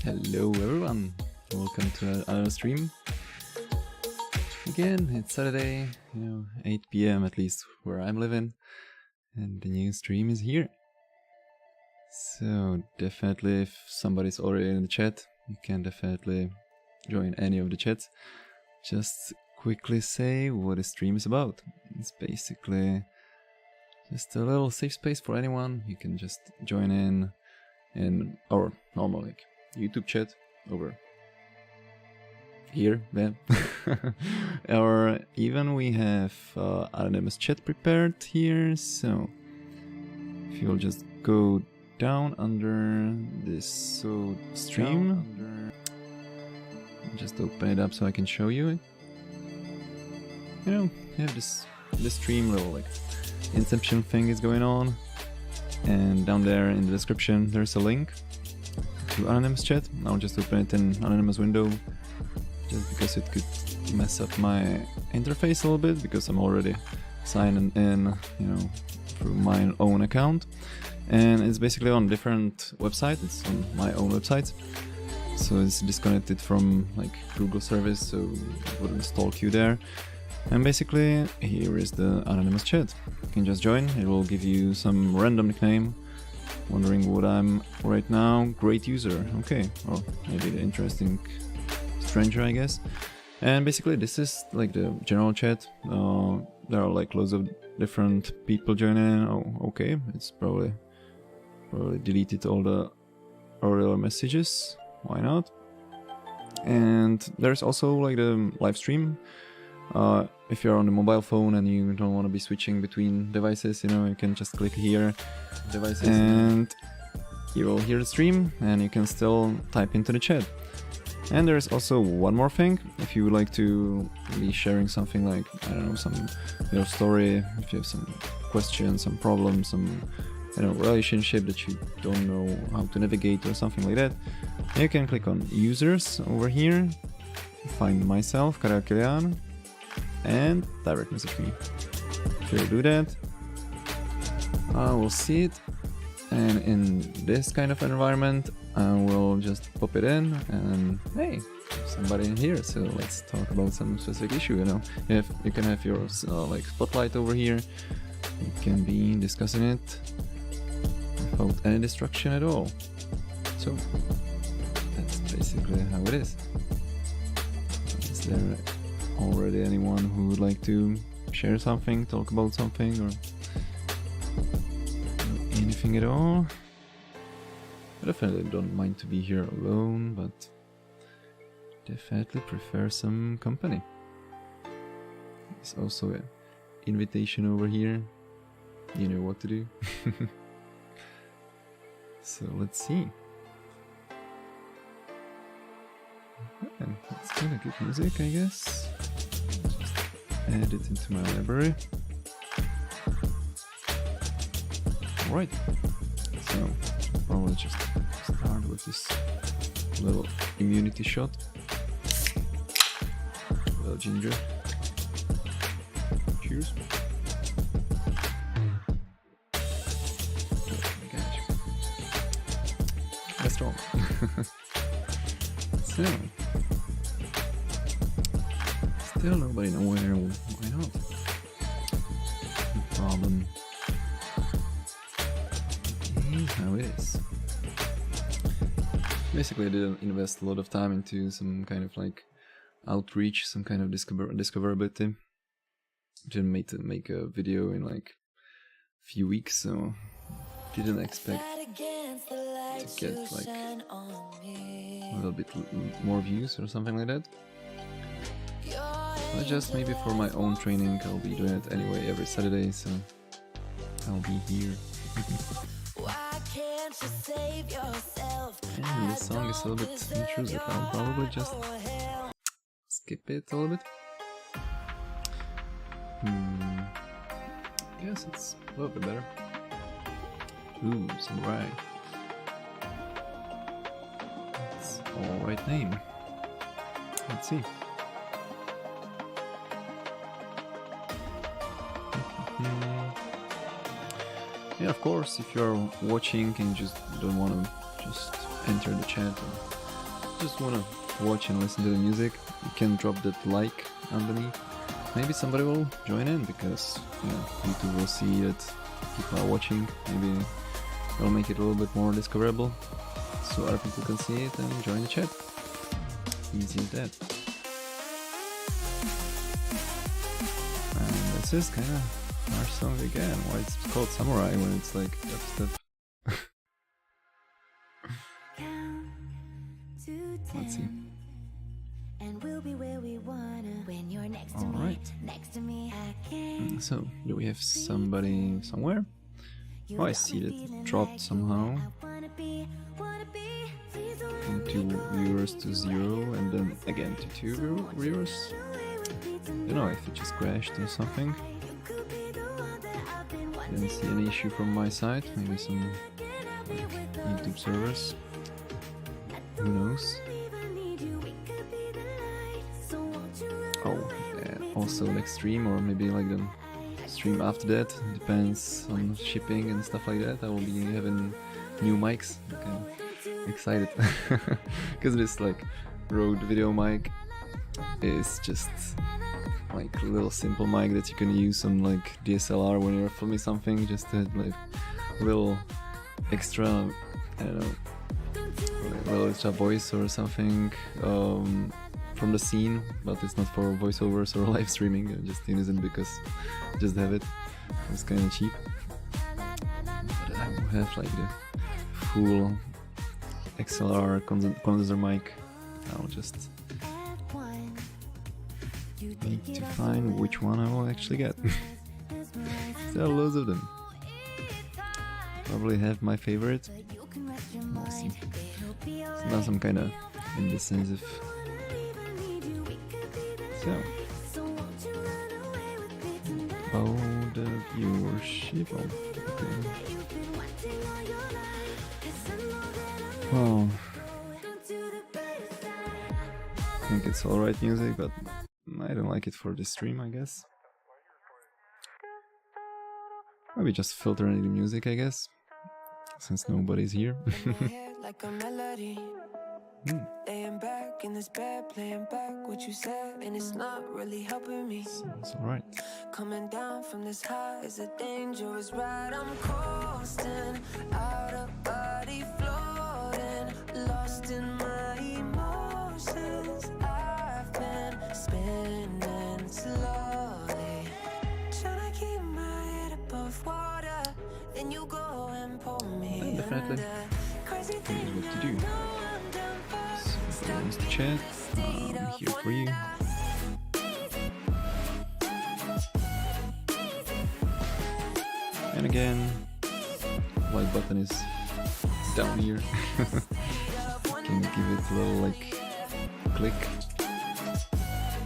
Hello everyone, welcome to another stream. Again, it's Saturday, 8 PM at least where I'm living, and the new stream is here. So definitely if somebody's already in the chat, you can definitely join any of the chats. Just quickly say what the stream is about. It's basically just a little safe space for anyone. You can just join in our normal YouTube chat over here, there. Or even we have anonymous chat prepared here, so if you'll just go down under this stream, just open it up so I can show you it. You have this stream little Inception thing is going on, and down there in the description there's a link to anonymous chat. I'll just open it in anonymous window just because it could mess up my interface a little bit, because I'm already signed in, through my own account, and it's basically on different website. It's on my own website, so it's disconnected from Google service, so it wouldn't stalk you there. And basically here is the anonymous chat. You can just join. It will give you some random nickname. Wondering what I'm right now? Great user. Okay, or maybe the interesting stranger, I guess. And basically this is the general chat. There are loads of different people joining. Oh, okay, it's probably deleted all the earlier messages. Why not? And there's also the live stream. If you're on the mobile phone and you don't want to be switching between devices, you can just click here, devices, and you will hear the stream, and you can still type into the chat. And there's also one more thing. If you would like to be sharing something I don't know, your story, if you have some questions, some problems, some relationship that you don't know how to navigate or something like that, you can click on users over here, find myself, Karel, Kylián, and direct message me. If you do that, I will see it, and in this kind of environment I will just pop it in, and hey, somebody in here, so let's talk about some specific issue. You can have your spotlight over here. You can be discussing it without any distraction at all. So that's basically how it is. Is there already anyone who would like to share something, talk about something, or anything at all? I definitely don't mind to be here alone, but definitely prefer some company. There's also an invitation over here. You know what to do. So let's see. And it's kind of good music, I guess. Just add it into my library. Alright, so probably just start with this little immunity shot. A little ginger. Cheers. Oh my gosh. That's strong. So, still nobody nowhere. Why not? No problem. It is how it is. Basically, I didn't invest a lot of time into some kind of outreach, some kind of discoverability. Didn't make a video in a few weeks, so didn't expect to get a little bit more views or something like that. But just maybe for my own training, I'll be doing it anyway every Saturday, so I'll be here. And this song is a little bit intrusive. I'll probably just skip it a little bit. Yes, it's a little bit better. Ooh, Samurai. It's alright name. Let's see. Yeah, of course, if you're watching and you just don't want to just enter the chat or just wanna watch and listen to the music, you can drop that like underneath. Maybe somebody will join in because YouTube will see that people are watching. Maybe it'll make it a little bit more discoverable, so other people can see it and join the chat. Easy as that. And this is kind of our song again. Why it's called Samurai when it's like dubstep. Let's see. And we'll be where we wanna when you're next to me. Alright. Next to me, I can. So, do we have somebody somewhere? Oh, I see that dropped somehow. From 2 viewers to 0 and then again to 2 viewers. I don't know if it just crashed or something. Didn't see any issue from my side. Maybe some like, YouTube servers. Who knows? Oh, yeah, also next stream or maybe like the stream after that, depends on shipping and stuff like that. I will be having new mics. Okay. Excited because this like Rode video mic is just like a little simple mic that you can use on like DSLR when you're filming something, just to like little extra, I don't know, a little extra voice or something from the scene, but it's not for voiceovers or live streaming. I just use it because I just have it. It's kind of cheap, but I will have like the full XLR condenser mic. I'll just need to find which one I will actually get. There are loads of them. Probably have my favorite. We'll see. So now some kind of indecisive. So, about the viewership. Okay. Well, I think it's alright music, but I don't like it for this stream, I guess. Maybe just filter any music, I guess, since nobody's here. Laying back in this bed, playing back what you said, and it's not really helping me. Sounds alright. Coming down from this high is a dangerous ride. I'm coasting, out of body floating, lost in my emotions. I've been spinning slowly, trying to keep my head above water. Then you go and pull me definitely. Crazy Here's what to do. So, wants to chat. I'm here for you. And again, like button is down here. Can give it a little like click.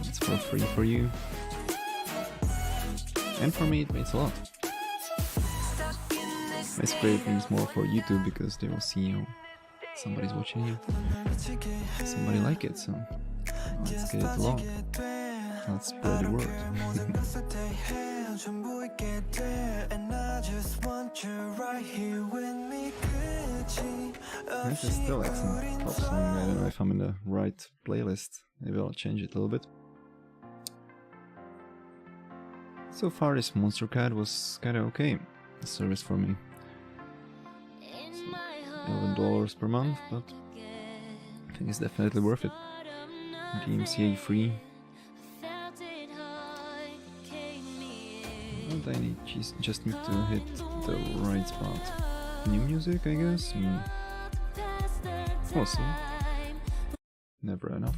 It's for free for you. And for me it means a lot. Basically it means more for YouTube because they will see somebody's watching you. Somebody like it, so let's get it along. Let's spread the word. This is still like some pop song. I don't know if I'm in the right playlist. Maybe I'll change it a little bit. So far this Monster Cat was kinda okay. A service for me. $11 per month, but I think it's definitely worth it. DMCA free. And I just need to hit the right spot. New music, I guess. We'll see. Never enough.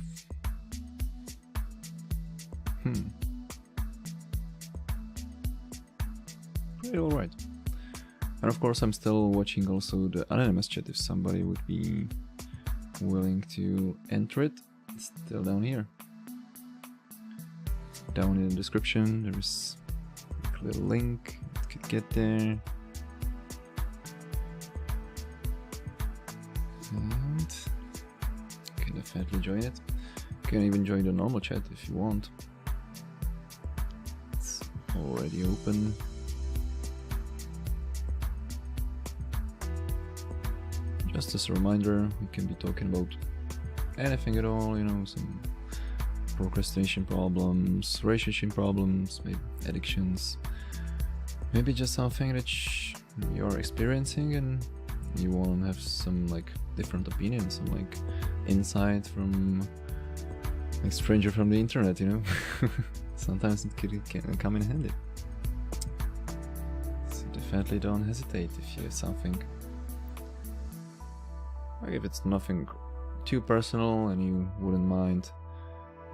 Pretty alright. And of course I'm still watching also the anonymous chat if somebody would be willing to enter it. It's still down here. Down in the description there's a little link, you could get there. And you can definitely join it. You can even join the normal chat if you want. It's already open. Just as a reminder, we can be talking about anything at all, you know, some procrastination problems, relationship problems, maybe addictions, maybe just something that you're experiencing and you want to have some like different opinions, some like insight from like stranger from the internet, you know. Sometimes it can come in handy. So definitely don't hesitate if you have something. Like if it's nothing too personal and you wouldn't mind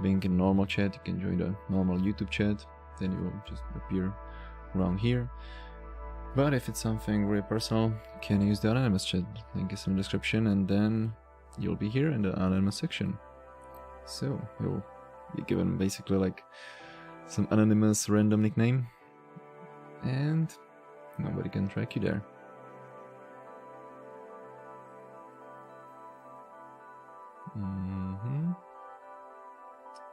being in normal chat, you can join the normal YouTube chat, then you will just appear around here. But if it's something really personal, you can use the anonymous chat, link is in the description, and then you'll be here in the anonymous section. So you'll be given basically like some anonymous random nickname and nobody can track you there.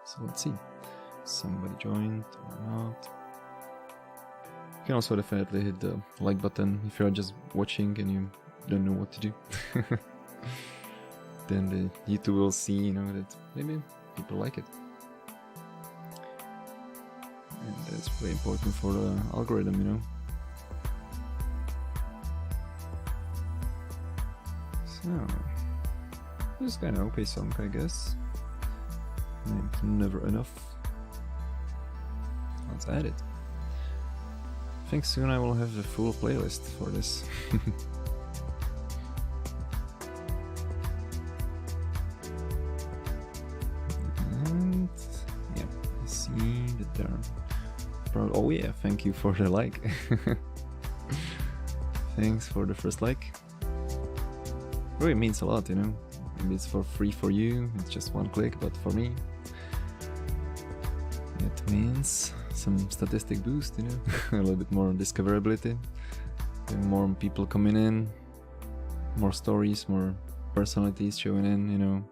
So let's see, somebody joined or not. You can also definitely hit the like button if you're just watching and you don't know what to do. Then the YouTube will see, you know, that maybe people like it. And that's very important for the algorithm, you know. So, this is kind of okay song, I guess. And never enough. Let's add it. I think soon I will have a full playlist for this. And yeah, I see that there are. Oh yeah, thank you for the like. Thanks for the first like. Really means a lot, you know. Maybe it's for free for you, it's just one click, but for me it means some statistic boost, you know. A little bit more discoverability, and more people coming in, more stories, more personalities showing in, you know.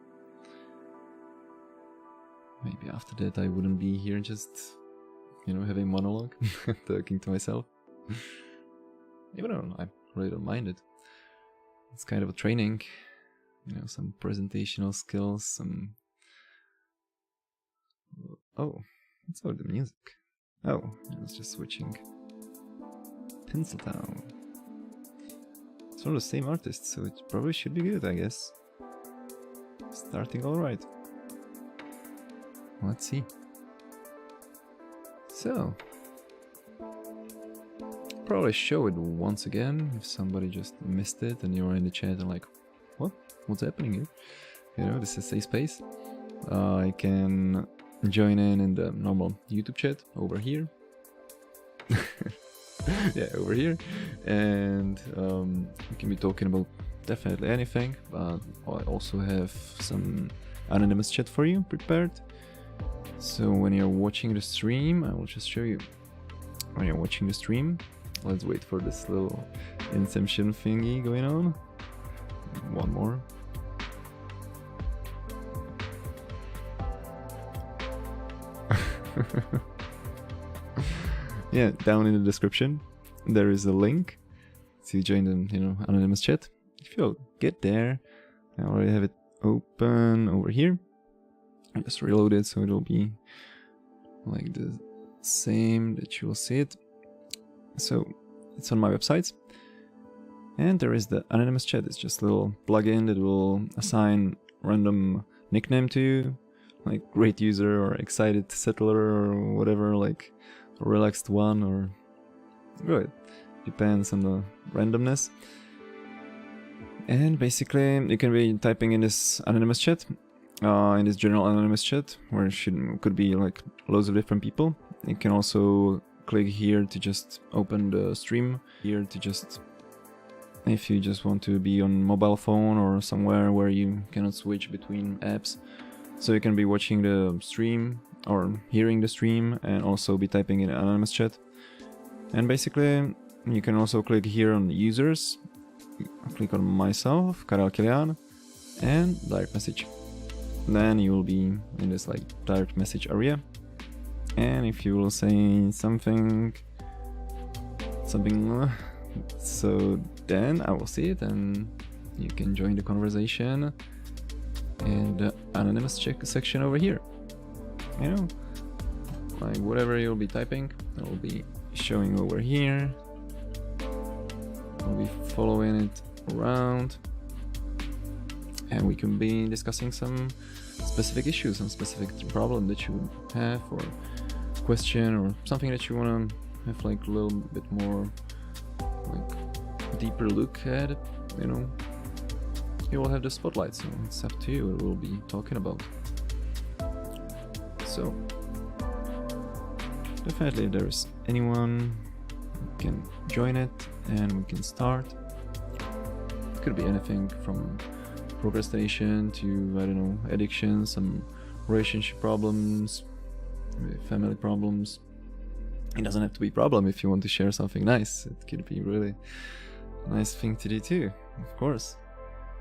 Maybe after that I wouldn't be here just, you know, having monologue, talking to myself. Even though I really don't mind it. It's kind of a training, you know, some presentational skills, some... Oh, what's about the music? Oh, I was just switching. Tinseltown. It's from the same artist, so it probably should be good, I guess. Starting alright. Let's see. So, probably show it once again if somebody just missed it and you're in the chat and like, what? What's happening here? You know, this is a space. I can join in the normal YouTube chat over here. Yeah, over here. And we can be talking about definitely anything, but I also have some anonymous chat for you prepared. So when you're watching the stream, I will just show you. When you're watching the stream, let's wait for this little inception thingy going on. One more. Yeah, down in the description there is a link to join the, you know, anonymous chat. If you'll get there, I already have it open over here. I just reload it so it'll be like the same that you will see it. So it's on my website, and there is the anonymous chat. It's just a little plugin that will assign random nickname to you, like great user or excited settler or whatever, like a relaxed one, or good, depends on the randomness. And basically you can be typing in this anonymous chat, in this general anonymous chat, where it could be like loads of different people. You can also click here to just open the stream, here to just, if you just want to be on mobile phone or somewhere where you cannot switch between apps, so you can be watching the stream or hearing the stream and also be typing in anonymous chat. And basically you can also click here on users, click on myself, Karel Kylián, and direct message. Then you will be in this like direct message area, and if you will say something, so then I will see it and you can join the conversation in the anonymous check section over here. You know, like whatever you'll be typing, it will be showing over here. We'll be following it around, and we can be discussing some specific issues, some specific problem that you have, or question, or something that you want to have like a little bit more like deeper look at it. You know, you will have the spotlight, so it's up to you what we'll be talking about. So definitely if there's anyone, you can join it and we can start. It could be anything from procrastination to, I don't know, addiction, some relationship problems, family problems. It doesn't have to be a problem if you want to share something nice. It could be really nice thing to do too, of course.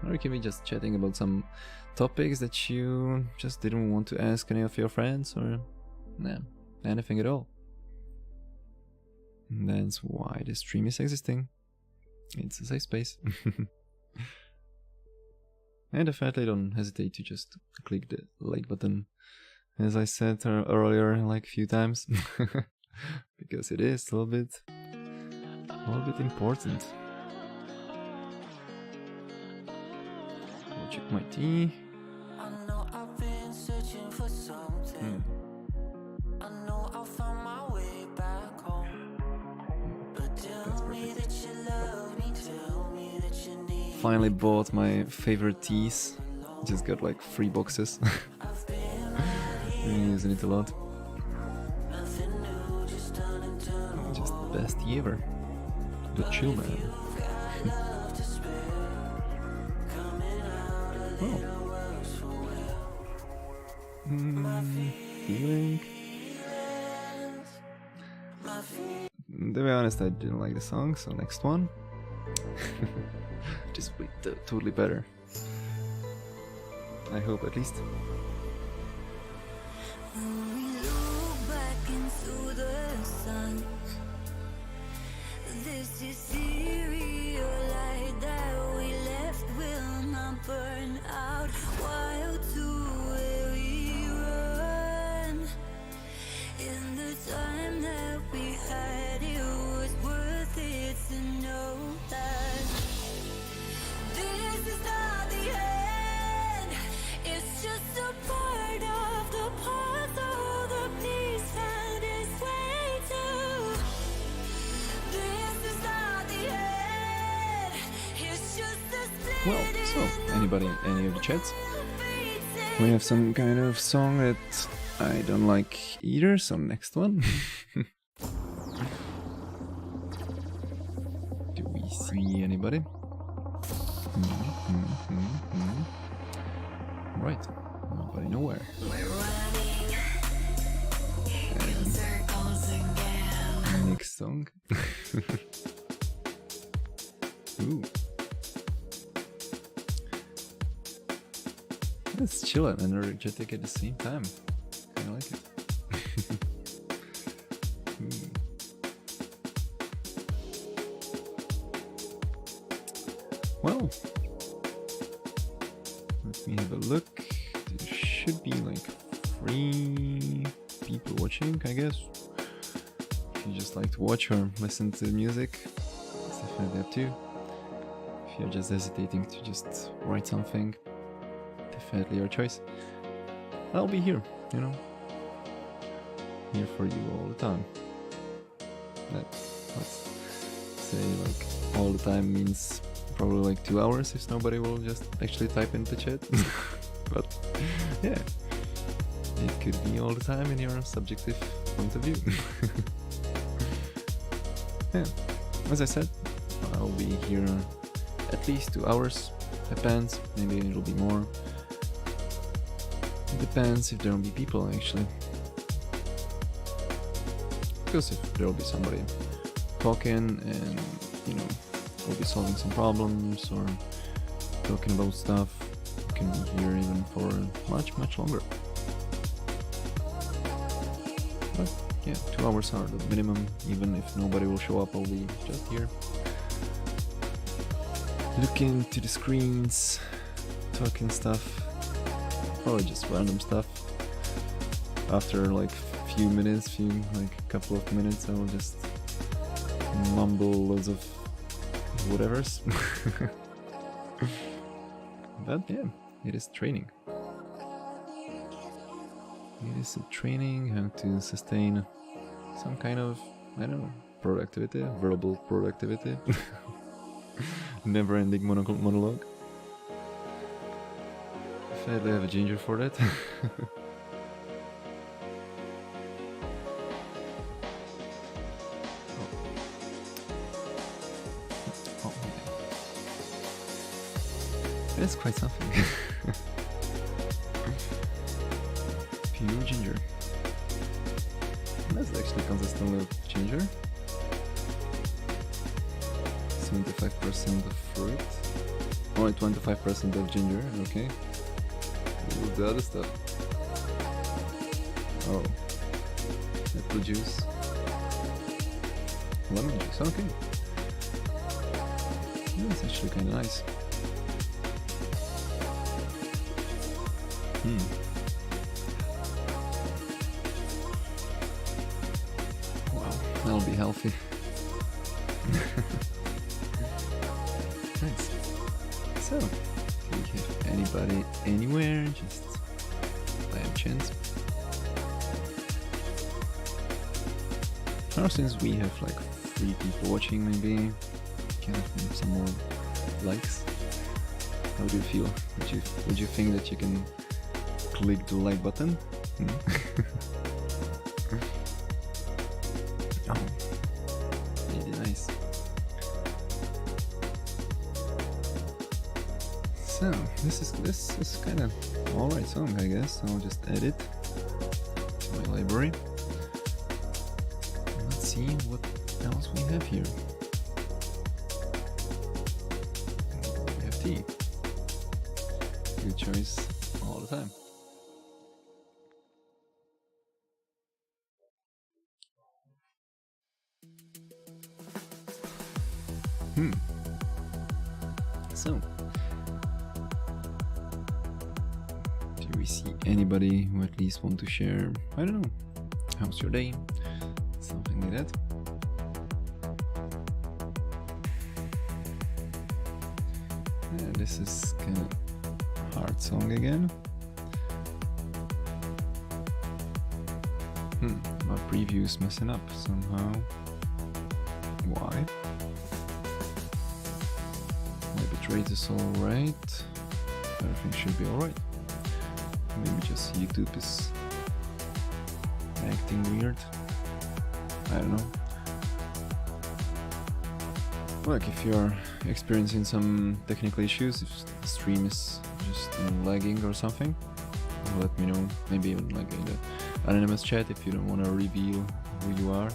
Or you can be just chatting about some topics that you just didn't want to ask any of your friends, or anything at all. And that's why this stream is existing. It's a safe space. And definitely don't hesitate to just click the like button, as I said earlier like a few times, because it is a little bit important. I'll check my tea. I know I've been searching for something. I know I found my way back home. But tell me that you love me, tell me that you need. Finally bought my favorite teas. Just got like 3 boxes. I'm using it a lot. Just the best tea ever. The chill man. Feeling. To be honest, I didn't like the song, so next one. Just be totally better. I hope at least. When we look back into the sun, this ethereal light that we left will not burn out. While to where we run, in the time that we had, it was worth it to know that this is not the end. It's just a part of the puzzle, the piece found its way to. This is not the end. It's just a split. Well, so any of the chats? We have some kind of song that I don't like either, so next one. Do we see anybody? Right, nobody nowhere. And next song. Ooh. That's chill and energetic at the same time. I like it. Well, let me have a look. There should be like 3 people watching, I guess. If you just like to watch or listen to music, it's definitely up to you. If you're just hesitating to just write something, definitely your choice. I'll be here, you know, here for you all the time. Let's say like all the time means probably like 2 hours if nobody will just actually type into chat. But yeah, it could be all the time in your subjective point of view. Yeah, as I said, I'll be here at least 2 hours. Depends, maybe it'll be more. It depends if there will be people actually. Because if there will be somebody talking and, you know, we'll be solving some problems or talking about stuff, you can be here even for much longer. But yeah, 2 hours are the minimum. Even if nobody will show up, I'll be just here looking to the screens, talking stuff. probably just random stuff. After like few minutes, couple of minutes, I will just mumble loads of whatevers. But yeah, it is training. It is a training how to sustain some kind of, I don't know, productivity, verbal productivity. Never-ending monologue. If I have a ginger for that. That's quite something. Pure ginger. That's actually consistent with ginger. 75% of fruit. Only 25% of ginger, okay. What's the other stuff? Oh. Apple juice. Lemon juice, okay. Yeah, it's actually kinda nice. Wow, that'll be healthy. Nice. So, do we have anybody anywhere? Just by a chance. Now, since we have like 3 people watching, maybe can have some more likes. How do you feel? Would you think that you can click the like button? Oh, really nice. So this is kind of alright song, I guess. I'll just add it to my library. Let's see what else we have here. We have tea. Good choice all the time. So, do we see anybody who at least want to share, I don't know, how's your day? Something like that. Yeah, this is kind of hard song again. My preview's messing up somehow. Why? Maybe trade is alright. Everything should be alright. Maybe just YouTube is acting weird. I don't know. Like if you're experiencing some technical issues, if the stream is just lagging or something, let me know. Maybe even like in the anonymous chat if you don't want to reveal who you are.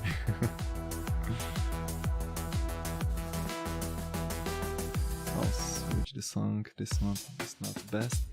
I'll switch the song. This one is not the best.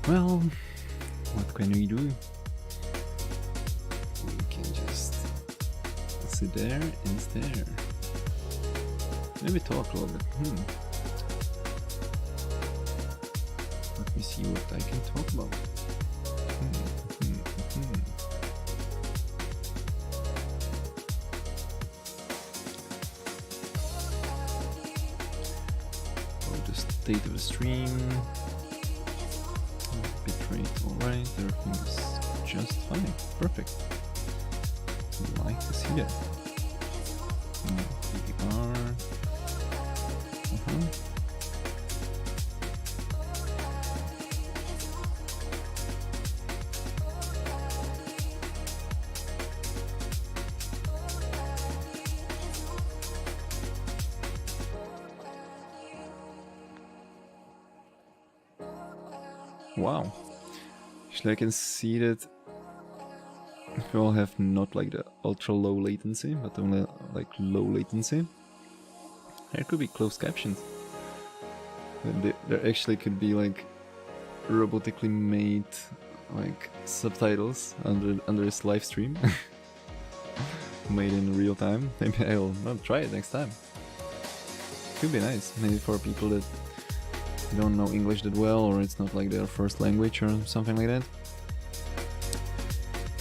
Well, what can we do? We can just sit there and stare. Maybe talk a little bit. Let me see what I can talk about. Oh, the state of the stream. Bitrate, alright, everything is just fine. Perfect. I like to see that. PPR. Wow. Actually, I can see that we all have not like the ultra low latency, but only like low latency. There could be closed captions. There actually could be like robotically made like subtitles under this live stream. Made in real time. Maybe I'll try it next time. Could be nice. Maybe for people that don't know English that well, or it's not like their first language or something like that.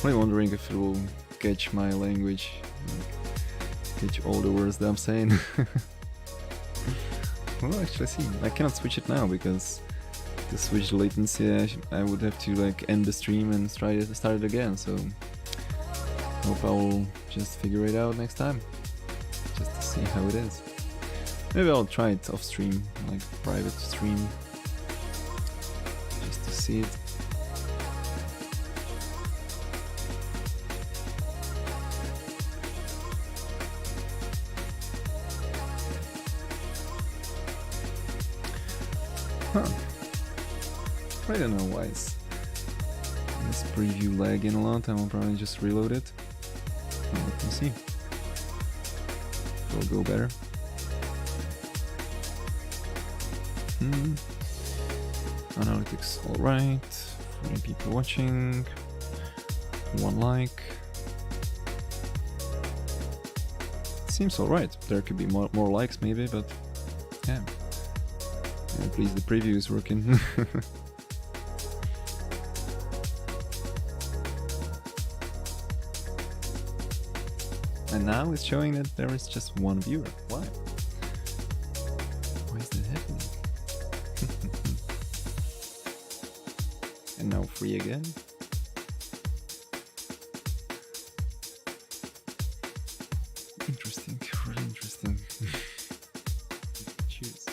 I'm wondering if it will catch my language, catch all the words that I'm saying. Well, actually, see, I cannot switch it now because to switch the latency, I would have to like end the stream and start it again. So, hope I will just figure it out next time, just to see how it is. Maybe I'll try it off stream, like private stream, just to see it. Huh. I don't know why it's this preview lagging a lot. I will probably just reload it. Let me see. It'll go better. Analytics alright. 3 people watching. 1 like. Seems alright. There could be more likes maybe, but yeah. At least the preview is working. And now it's showing that there is just 1 viewer. Why? Why is that happening? And now 3 again. Interesting, really interesting. Cheers.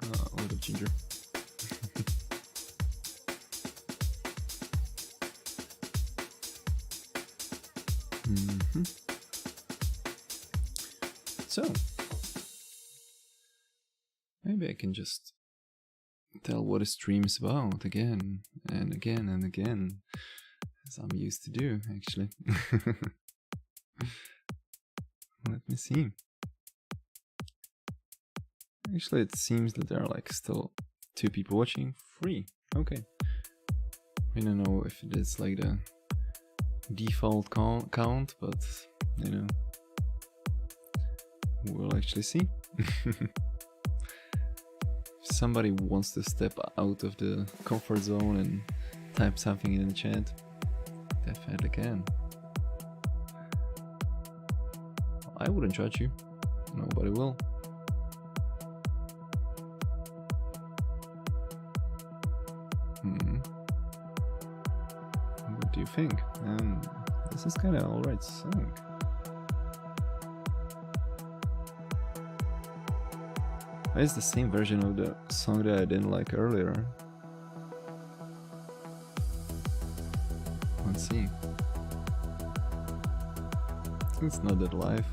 A little ginger. So, maybe I can just tell what a stream is about again and again and again, as I'm used to do, actually. Let me see. Actually, it seems that there are like still 2 people watching. 3. Okay. I don't know if it is like the default count, but you know, we'll actually see. If somebody wants to step out of the comfort zone and type something in the chat, definitely can. I wouldn't judge you. Nobody will. What do you think? This is kind of alright song. It's the same version of the song that I didn't like earlier. Let's see. It's not that live.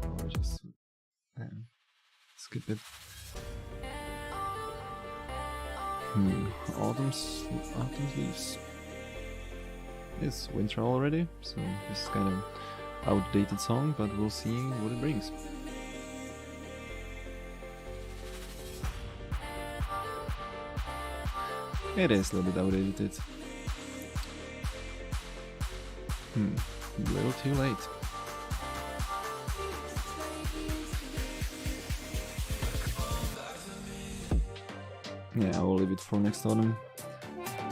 I'll just skip it. Autumn's leaves. It's winter already, so this is kind of outdated song, but we'll see what it brings. It is a little bit outdated. A little too late. Yeah, I will leave it for next autumn.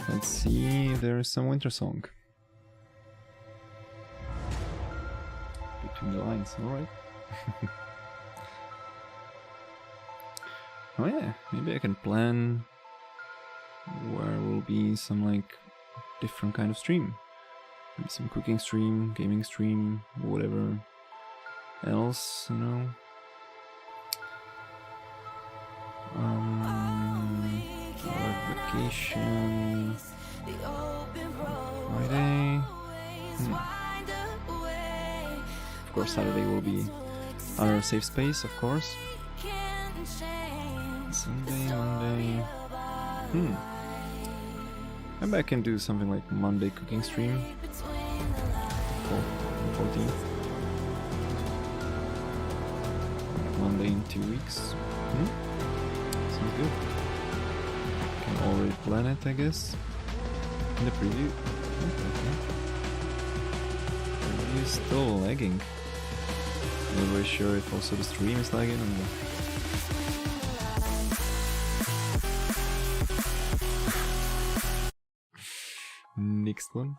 Let's see, there's some winter song. Between the lines, alright. Oh yeah, maybe I can plan where will be some like different kind of stream. Maybe some cooking stream, gaming stream, whatever else, you know. Vacation Friday. Of course, Saturday will be our safe space, of course. Sunday, Monday. Maybe I can do something like Monday cooking stream. 14th. Monday in 2 weeks. Sounds good. Can already plan it, I guess. In the preview. Okay. Preview is still lagging. Not very sure if also the stream is lagging or not. Next one.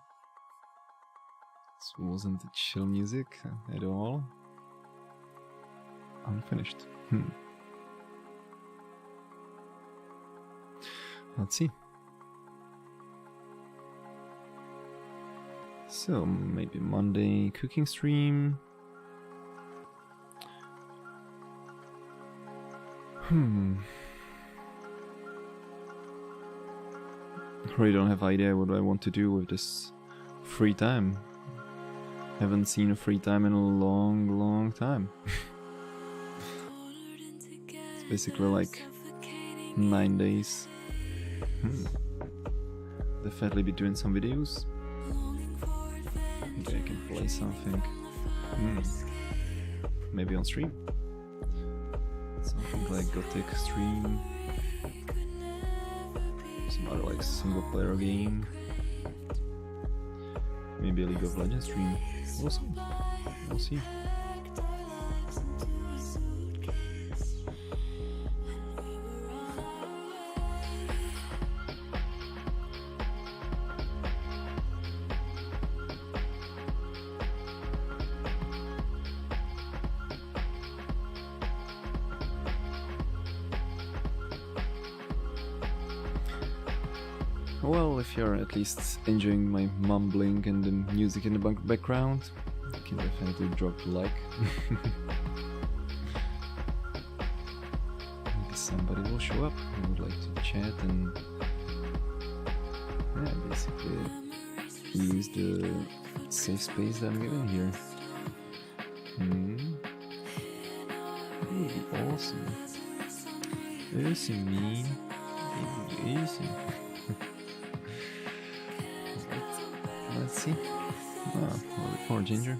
This wasn't chill music at all. Unfinished. Let's see. So maybe Monday cooking stream. I really don't have idea what I want to do with this free time. Haven't seen a free time in a long time. It's basically like 9 days. Definitely be doing some videos. Maybe I can play something. Maybe on stream. Something like Gothic stream. Some other like single player game. Maybe a League of Legends stream. We'll see. We'll see. Well, if you're at least enjoying my mumbling and the music in the background, you can definitely drop a like. Maybe somebody will show up who would like to chat and yeah, basically use the safe space that I'm given here. It would be awesome. Awesome, me. Awesome. Let's see. Oh, a little bit more ginger.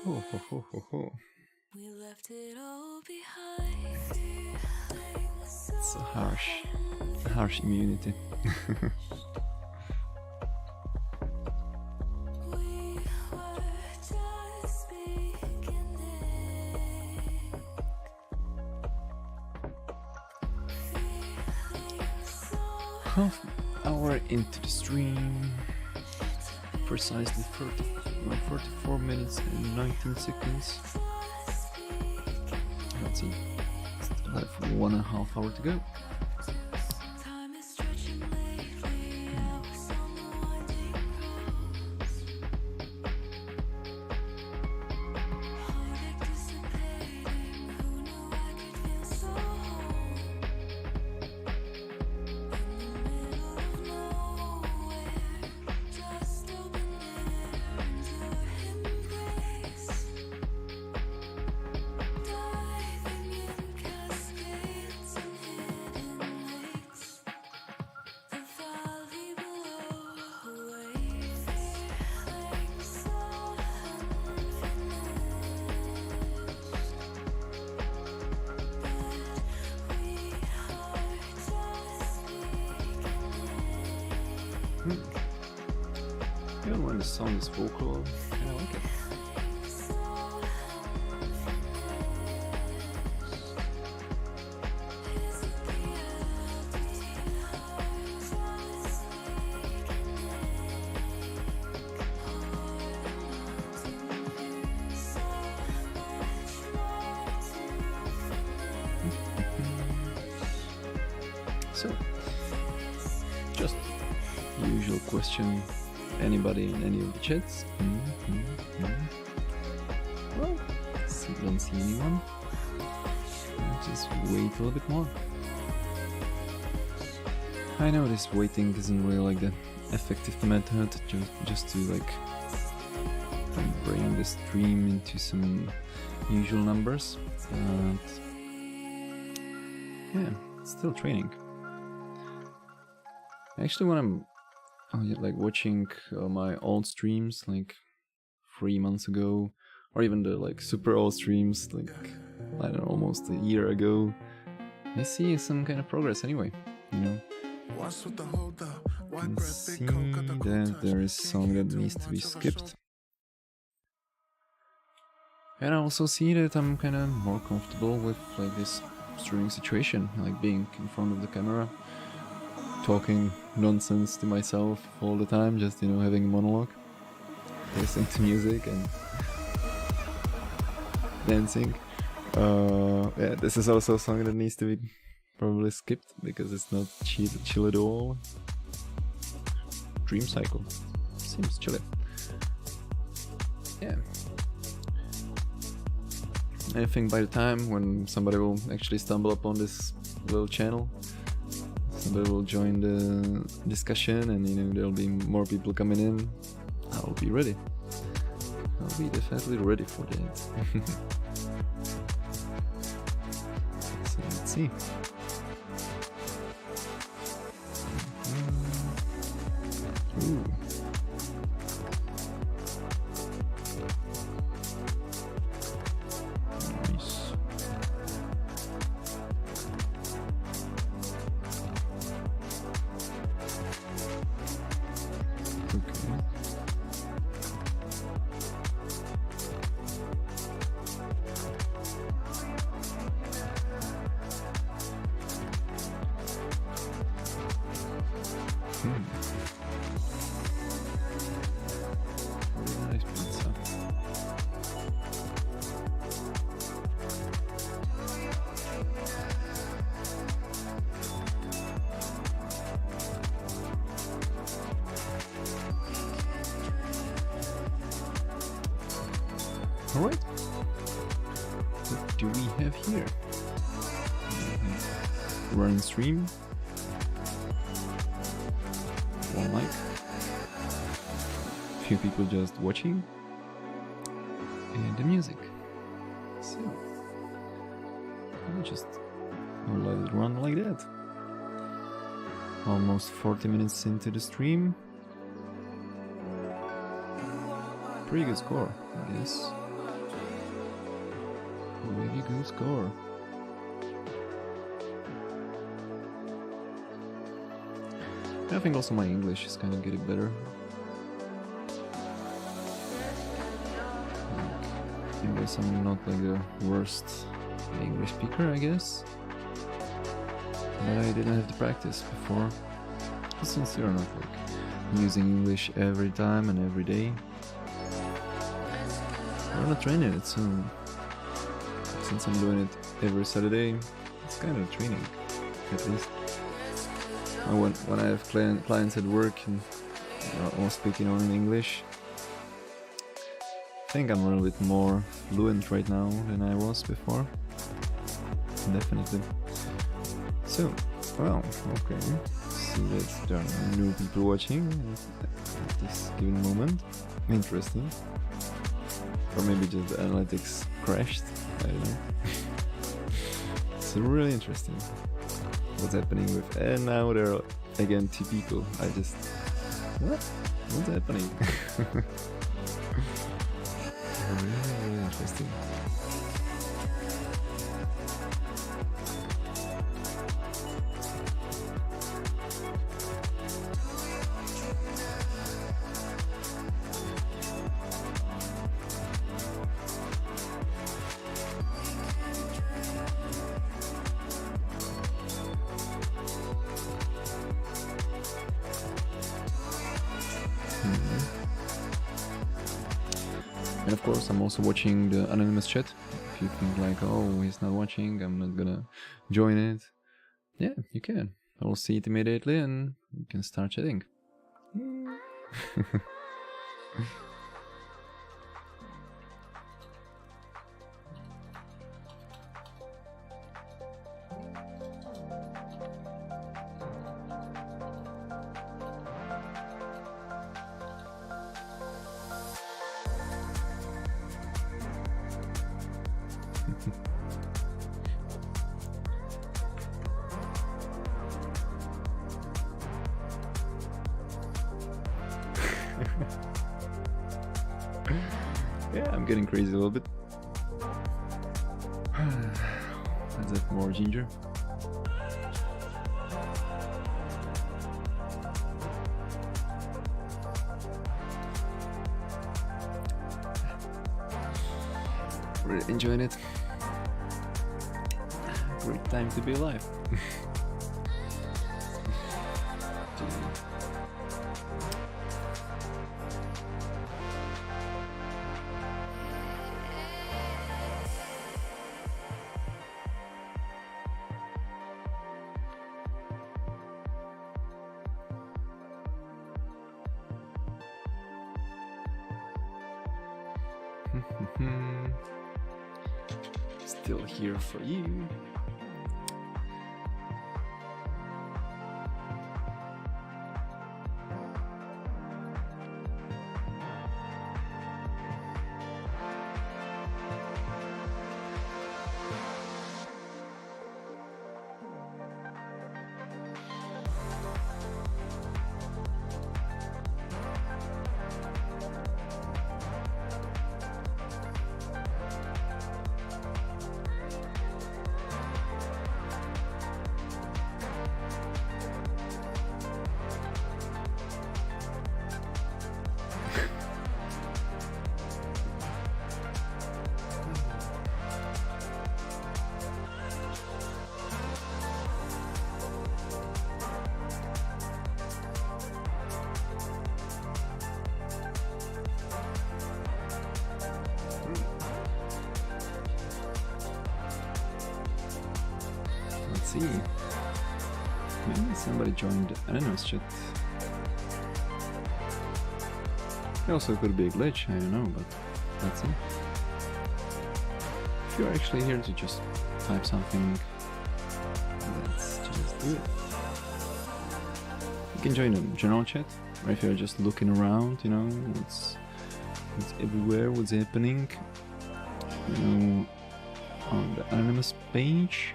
Oh, ho, ho, ho, ho. It's a harsh immunity. Half hour into the stream, precisely 44 minutes and 19 seconds. Let's see, still have 1.5 hours to go. Even when the song is vocal, I kinda like it. So, just usual question. Anybody in any of the chats? Well, don't see anyone. I'll just wait a little bit more. I know this waiting isn't really like the effective method, just to like bring the stream into some usual numbers, but yeah, it's still training. Actually, when I'm like watching my old streams like 3 months ago, or even the like super old streams like, I don't know, almost a year ago, I see some kind of progress anyway, you know. And see that there is a song that needs to be skipped. And I also see that I'm kind of more comfortable with like this streaming situation, like being in front of the camera, talking nonsense to myself all the time, just, you know, having a monologue, listening to music and dancing. Yeah, this is also a song that needs to be probably skipped because it's not chill at all. Dream Cycle seems chilly. Yeah. I think by the time when somebody will actually stumble upon this little channel, somebody will join the discussion, and, you know, there'll be more people coming in, I'll be ready. I'll be definitely ready for that. So let's see. Ooh. Nice. Really nice pizza. Alright. What do we have here? Run stream. One mic. Few people just watching. And the music. So I'll let it run like that. Almost 40 minutes into the stream. Pretty good score, I guess. Really good score. I think also my English is kind of getting better. I guess I'm not like the worst English speaker, I guess. But I didn't have the practice before. Since you're not like using English every time and every day, I'm not training it, so since I'm doing it every Saturday, it's kind of training, at least. When I have clients at work and all speaking only in English, I think I'm a little bit more fluent right now than I was before. Definitely. So, well, okay. See that there are new people watching at this given moment. Interesting. Or maybe just the analytics crashed. I don't know. It's really interesting what's happening with, and now there are again 2 people. I just, what's happening? Really interesting. And of course, I'm also watching the anonymous chat. If you think like, oh, he's not watching, I'm not gonna join it. Yeah, you can. I'll see it immediately and you can start chatting. Yeah, I'm getting crazy a little bit. Let's have more ginger. Really enjoying it. Great time to be alive. Still here for you. Let's see. Maybe somebody joined anonymous chat. It also could be a glitch, I don't know, but let's see. If you're actually here to just type something, let's just do it. You can join a general chat, or if you're just looking around, you know, what's everywhere, what's happening, you know, on the anonymous page.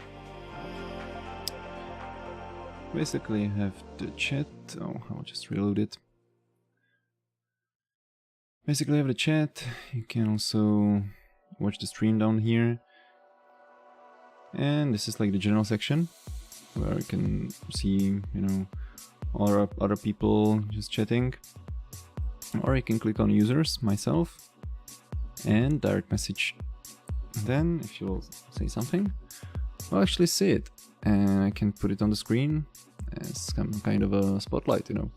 Basically, I have the chat. Oh, I'll just reload it. Basically, I have the chat. You can also watch the stream down here. And this is like the general section where you can see, you know, all other people just chatting. Or you can click on users, myself, and direct message. Then, if you'll say something, I'll actually see it. And I can put it on the screen as some kind of a spotlight, you know.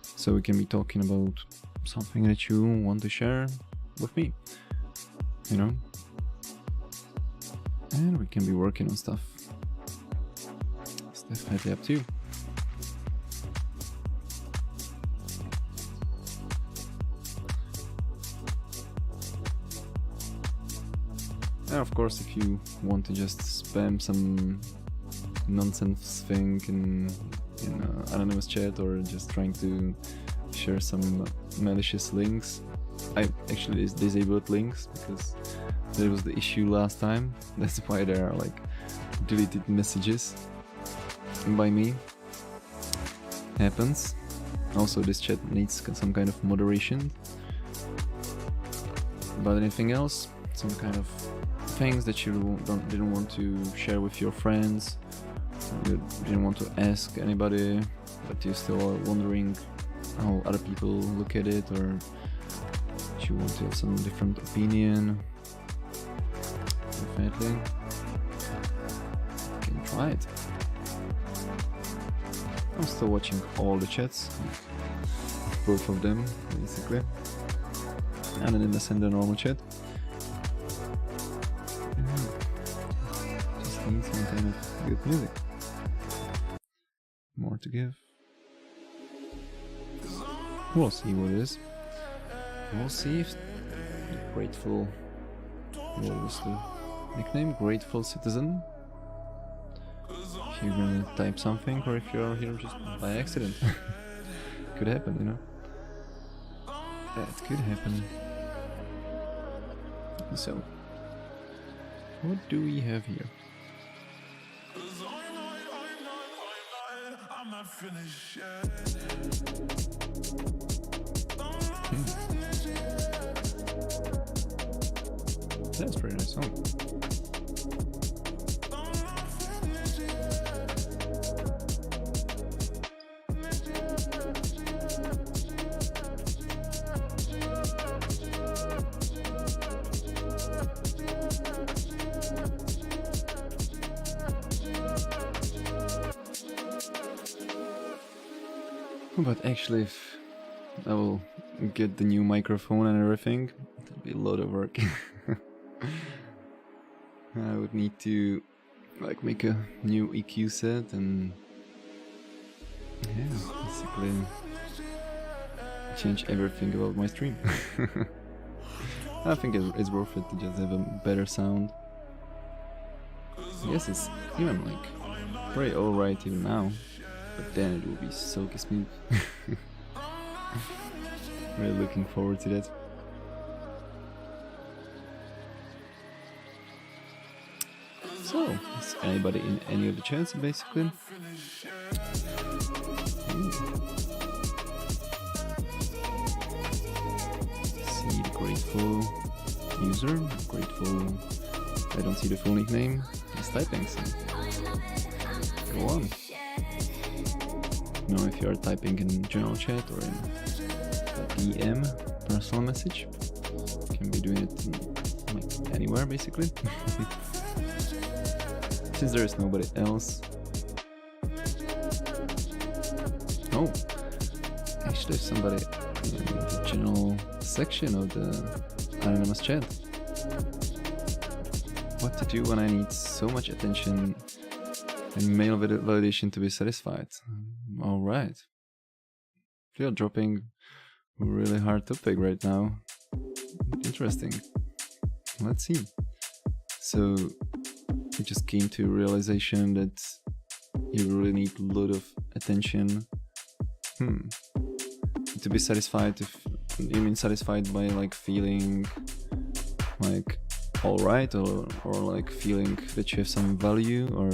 So we can be talking about something that you want to share with me, you know. And we can be working on stuff. It's definitely up to you. And of course, if you want to just spam some nonsense thing in anonymous chat, or just trying to share some malicious links, I actually disabled links because there was the issue last time. That's why there are like deleted messages by me. Happens. Also, this chat needs some kind of moderation. But anything else, some kind of things that you didn't want to share with your friends, you didn't want to ask anybody, but you still are wondering how other people look at it, or you want to have some different opinion, definitely you can try it. I'm still watching all the chats, both of them, basically. Anonymous and the normal chat. Just need some kind of good music. More to give. We'll see what it is. We'll see if Grateful... What was the nickname? Grateful Citizen? If you're gonna type something, or if you're here just by accident. Could happen, you know? That could happen. So, what do we have here? That's a pretty nice song. But actually, if I will get the new microphone and everything, it'll be a lot of work. I would need to like make a new EQ set and yeah, basically change everything about my stream. I think it's worth it to just have a better sound. Yes, it's even like pretty alright even now, but then it will be silky smooth. Really looking forward to that. So, is anybody in any of the chats basically? See the Grateful user, Grateful, I don't see the full nickname, he's typing, so go on. Know if you are typing in general chat or in DM, personal message, you can be doing it like anywhere basically. Since there is nobody else. Oh, actually if somebody in the general section of the anonymous chat. What to do when I need so much attention and male validation to be satisfied? Alright. You're dropping a really hard topic right now. Interesting. Let's see. So, you just came to a realization that you really need a lot of attention. To be satisfied, if you mean satisfied by like feeling like alright, or like feeling that you have some value, or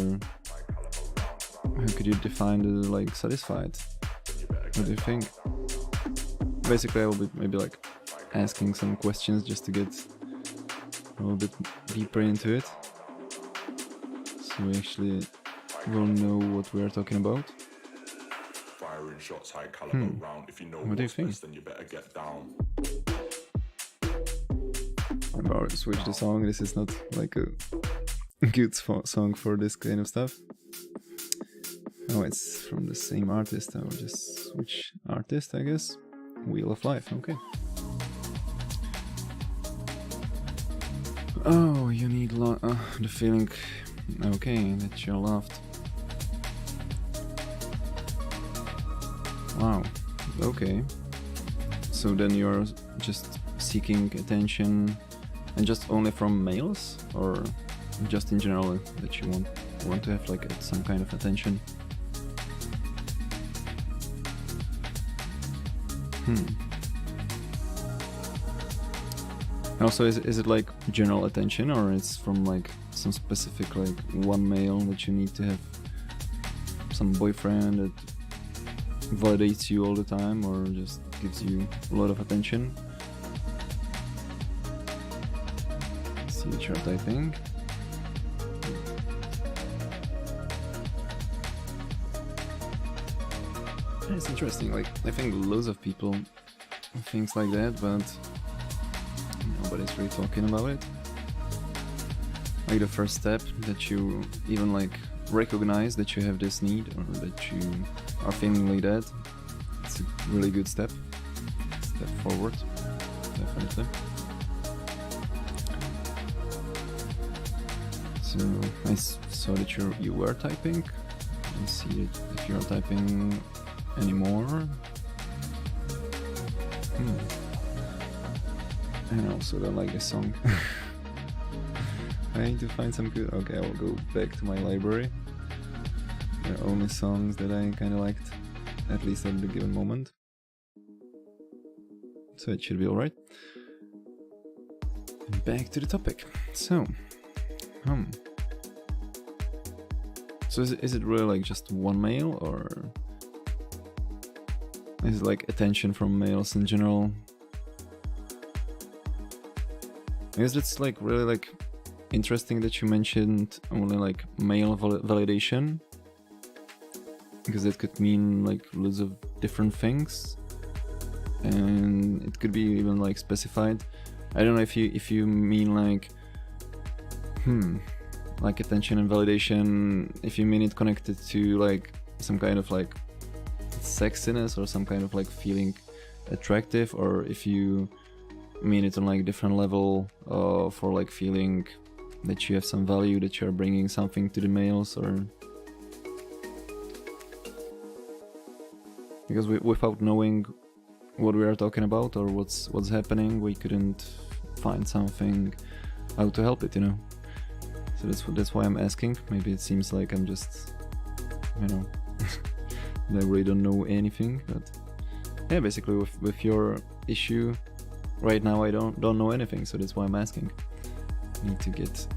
how could you define the like satisfied? What do you think? Basically I will be maybe like asking some questions just to get a little bit deeper into it. So we actually will know what we are talking about. Firing shots high caliber round. If you know what do you think? Then you better get down. I'm about to switch the song. This is not like a good song for this kind of stuff. Oh, it's from the same artist. I will just switch artist, I guess. Wheel of Life, okay. Oh, you need the feeling, okay, that you're loved. Wow, okay. So then you're just seeking attention, and just only from males, or just in general that you want to have like some kind of attention? Also, is it like general attention, or it's from like some specific like one male that you need to have some boyfriend that validates you all the time, or just gives you a lot of attention? Let's see what you're typing. It's interesting, like I think loads of people things like that, but nobody's really talking about it. Like the first step that you even like recognize that you have this need, or that you are feeling like that, it's a really good step. step forward, definitely. So I saw that you were typing. I see it if you're typing anymore. I also don't like this song. I need to find some good. Okay, I will go back to my library. There are only songs that I kind of liked, at least at the given moment. So it should be alright. Back to the topic. So, So is it really like just one male, or is it like attention from males in general? I guess it's like really like interesting that you mentioned only like male validation, because it could mean like lots of different things, and it could be even like specified. I don't know if you mean like like attention and validation, if you mean it connected to like some kind of like sexiness or some kind of like feeling attractive, or if you mean it on like different level for like feeling that you have some value, that you're bringing something to the males, or because without knowing what we are talking about or what's happening, we couldn't find something how to help it, you know. So that's why I'm asking. Maybe it seems like I'm just, you know, I really don't know anything, but yeah, basically with your issue right now, I don't know anything, so that's why I'm asking. I need to get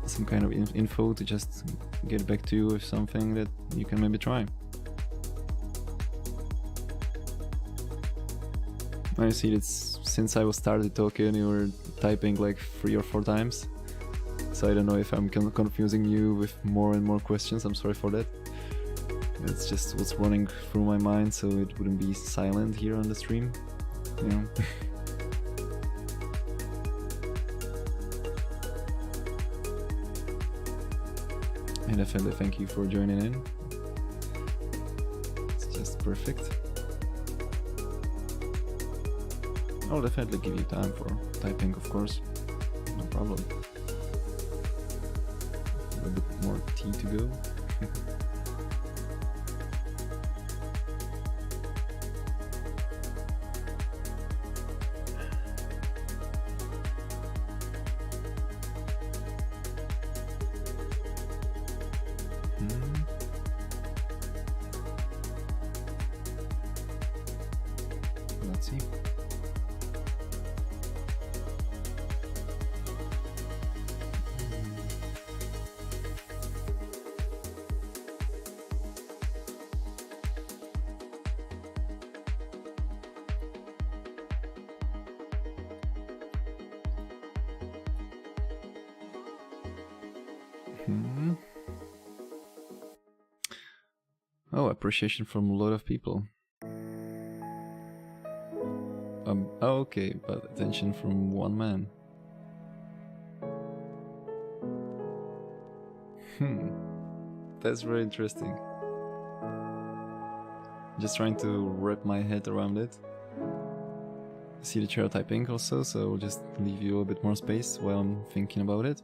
some kind of info to just get back to you with something that you can maybe try. I see that since I started talking, you were typing like 3 or 4 times. So I don't know if I'm confusing you with more and more questions. I'm sorry for that. It's just what's running through my mind, so it wouldn't be silent here on the stream, you know. And definitely thank you for joining in. It's just perfect. I'll definitely give you time for typing, of course. No problem. A bit more tea to go. Let's see. Oh, appreciation from a lot of people. Oh, okay, but attention from one man. That's very interesting. Just trying to wrap my head around it. See that you're typing also, so I'll just leave you a bit more space while I'm thinking about it.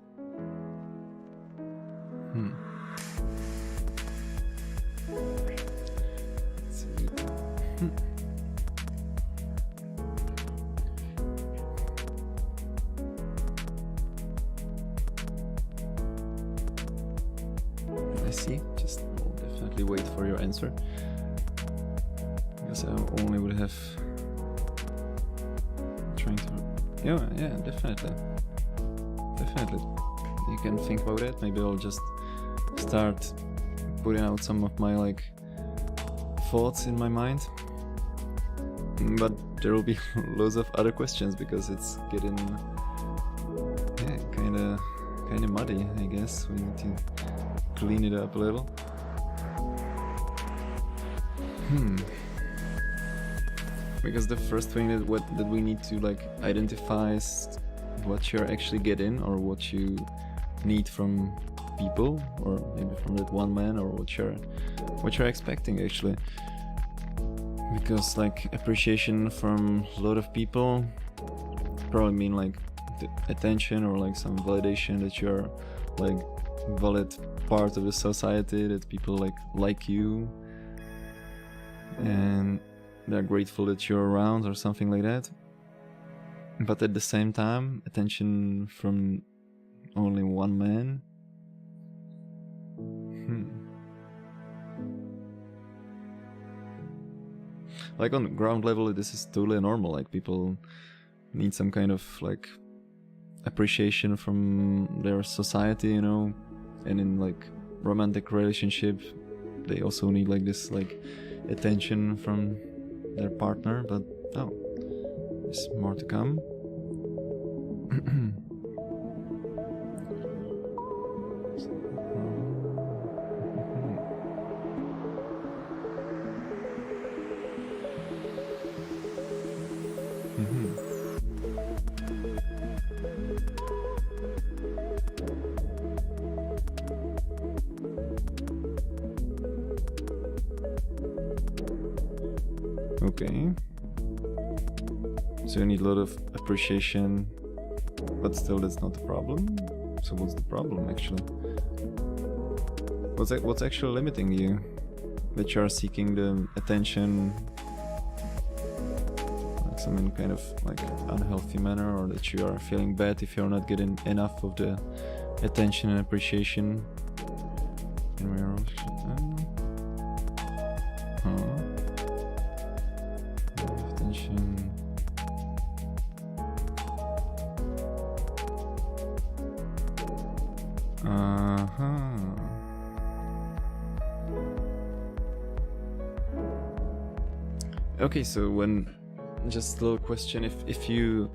I see. Just will definitely wait for your answer. Because I only would have trying to. Yeah, definitely. You can think about it. Maybe I'll just start putting out some of my like thoughts in my mind. But there will be loads of other questions because it's getting kinda muddy, I guess. We need to clean it up a little. Because the first thing that we need to like identify is what you're actually getting, or what you need from people, or maybe from that one man, or what you're expecting actually. Because like appreciation from a lot of people probably mean like the attention or like some validation that you're like valid part of the society, that people like you and they're grateful that you're around or something like that. But at the same time, attention from only one man. Like on ground level, this is totally normal. Like people need some kind of like appreciation from their society, you know. And in like romantic relationship, they also need like this like attention from their partner. But oh, there's more to come. Okay. So you need a lot of appreciation, but still that's not the problem. So what's the problem actually? What's actually limiting you? That you are seeking the attention like some kind of like unhealthy manner, or that you are feeling bad if you're not getting enough of the attention and appreciation in your relationship? Attention. Okay, so when just a little question, if you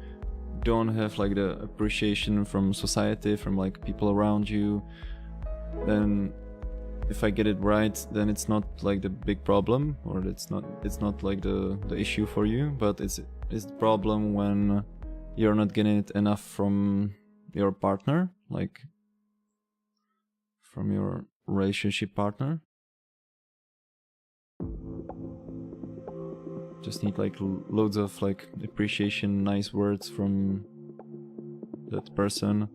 don't have like the appreciation from society, from like people around you, then if I get it right, then it's not like the big problem, or it's not like the issue for you, but it's the problem when you're not getting it enough from your partner, like from your relationship partner. Just need like loads of like appreciation, nice words from that person.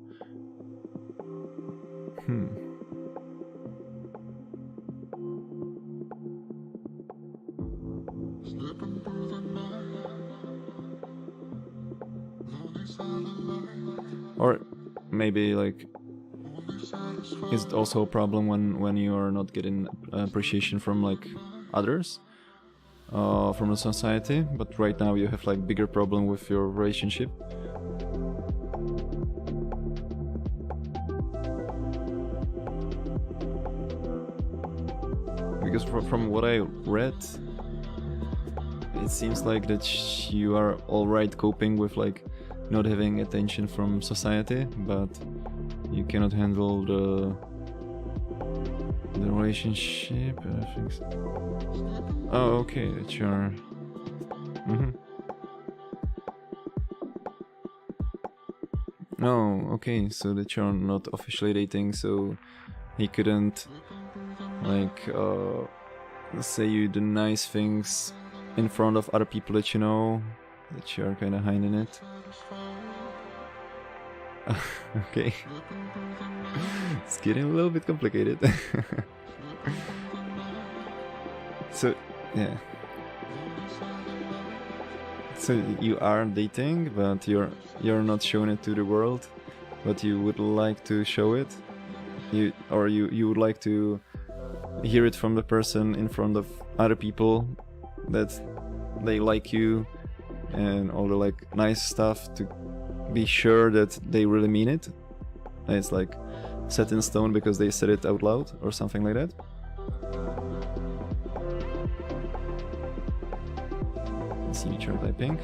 Or maybe like, is it also a problem when you are not getting appreciation from like others, from the society, but right now you have like bigger problem with your relationship? Because from what I read, it seems like that you are alright coping with like not having attention from society, but you cannot handle the relationship. I think so. Oh, okay, that you're. Oh, okay, so that you're not officially dating, so he couldn't like say you the nice things in front of other people that you know, that you're kind of hiding it. Okay. It's getting a little bit complicated. So, yeah. So you are dating, but you're not showing it to the world, but you would like to show it. You would like to hear it from the person in front of other people that they like you and all the like nice stuff, to be sure that they really mean it. And it's like set in stone because they said it out loud or something like that. Signature typing.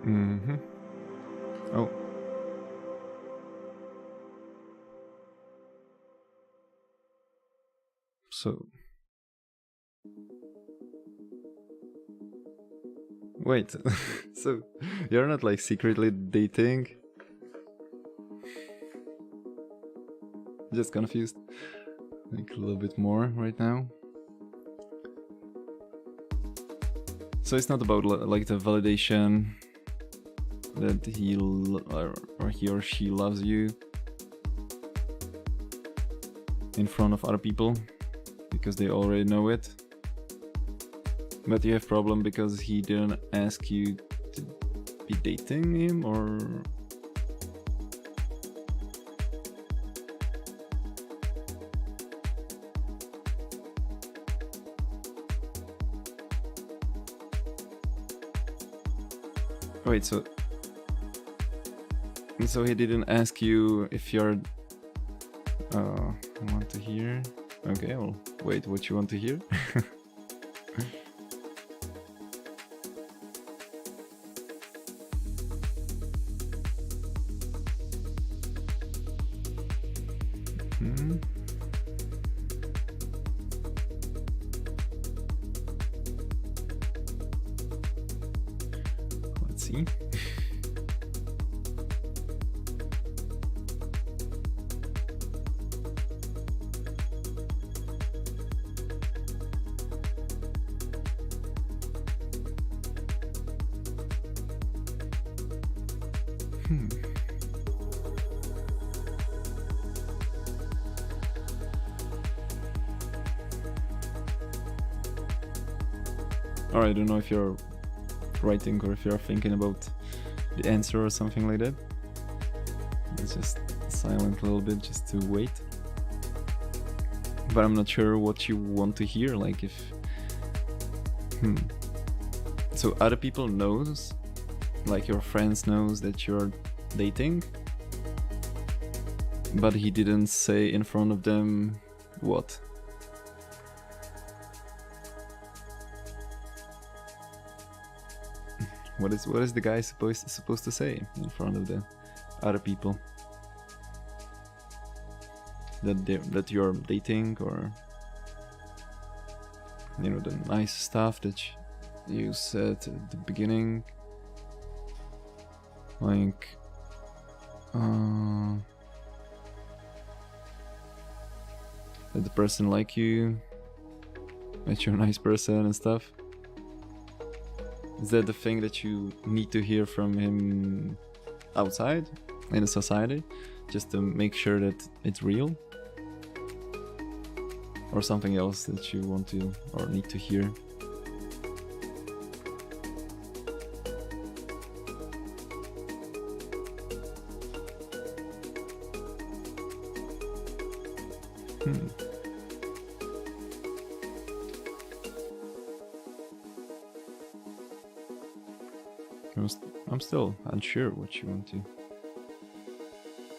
Mm-hmm. Oh. So. Wait. So you're not like secretly dating? Just confused. Like a little bit more right now. So it's not about like the validation that or he or she loves you in front of other people because they already know it. But you have problem because he didn't ask you to be dating him, or wait, so he didn't ask you if you're I want to hear. Okay, well, wait, what you want to hear? Let's see. Or I don't know if you're writing or if you're thinking about the answer or something like that. It's just silent a little bit just to wait. But I'm not sure what you want to hear, like if... So other people knows, like your friends knows that you're dating, but he didn't say in front of them what? What is the guy supposed to say in front of the other people? That you're dating, or you know, the nice stuff that you said at the beginning, like that the person like you, that you're a nice person and stuff. Is that the thing that you need to hear from him outside in a society, just to make sure that it's real? Or something else that you want to or need to hear? I'm still unsure what you want to,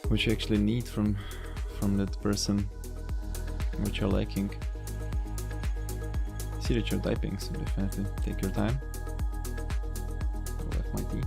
what you actually need from that person, what you're liking. I see that you're typing, so definitely take your time. I'll have my tea.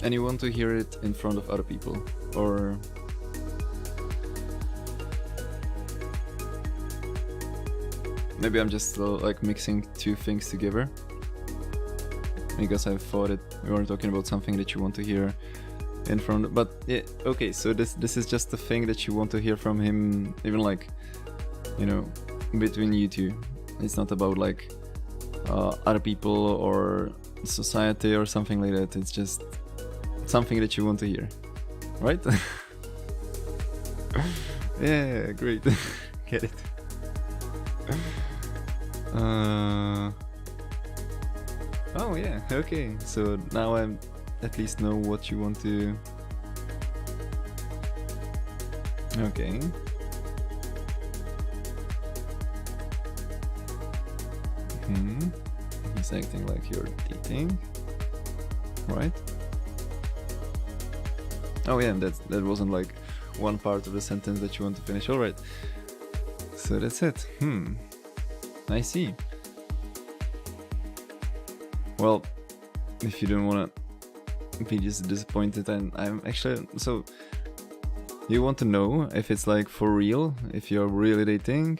And you want to hear it in front of other people, or maybe I'm just like mixing two things together, because I thought that we were talking about something that you want to hear in front of, but yeah, okay, so this is just the thing that you want to hear from him, even like you know, between you two. It's not about like other people or society or something like that. It's just something that you want to hear, right? Yeah, great. Get it. Oh yeah, okay. So now I at least know what you want to. Okay. He's acting like you're dating, right? Oh yeah, that wasn't like one part of the sentence that you want to finish. All right. So that's it. I see. Well, if you don't want to be just disappointed, and I'm actually so. You want to know if it's like for real, if you're really dating,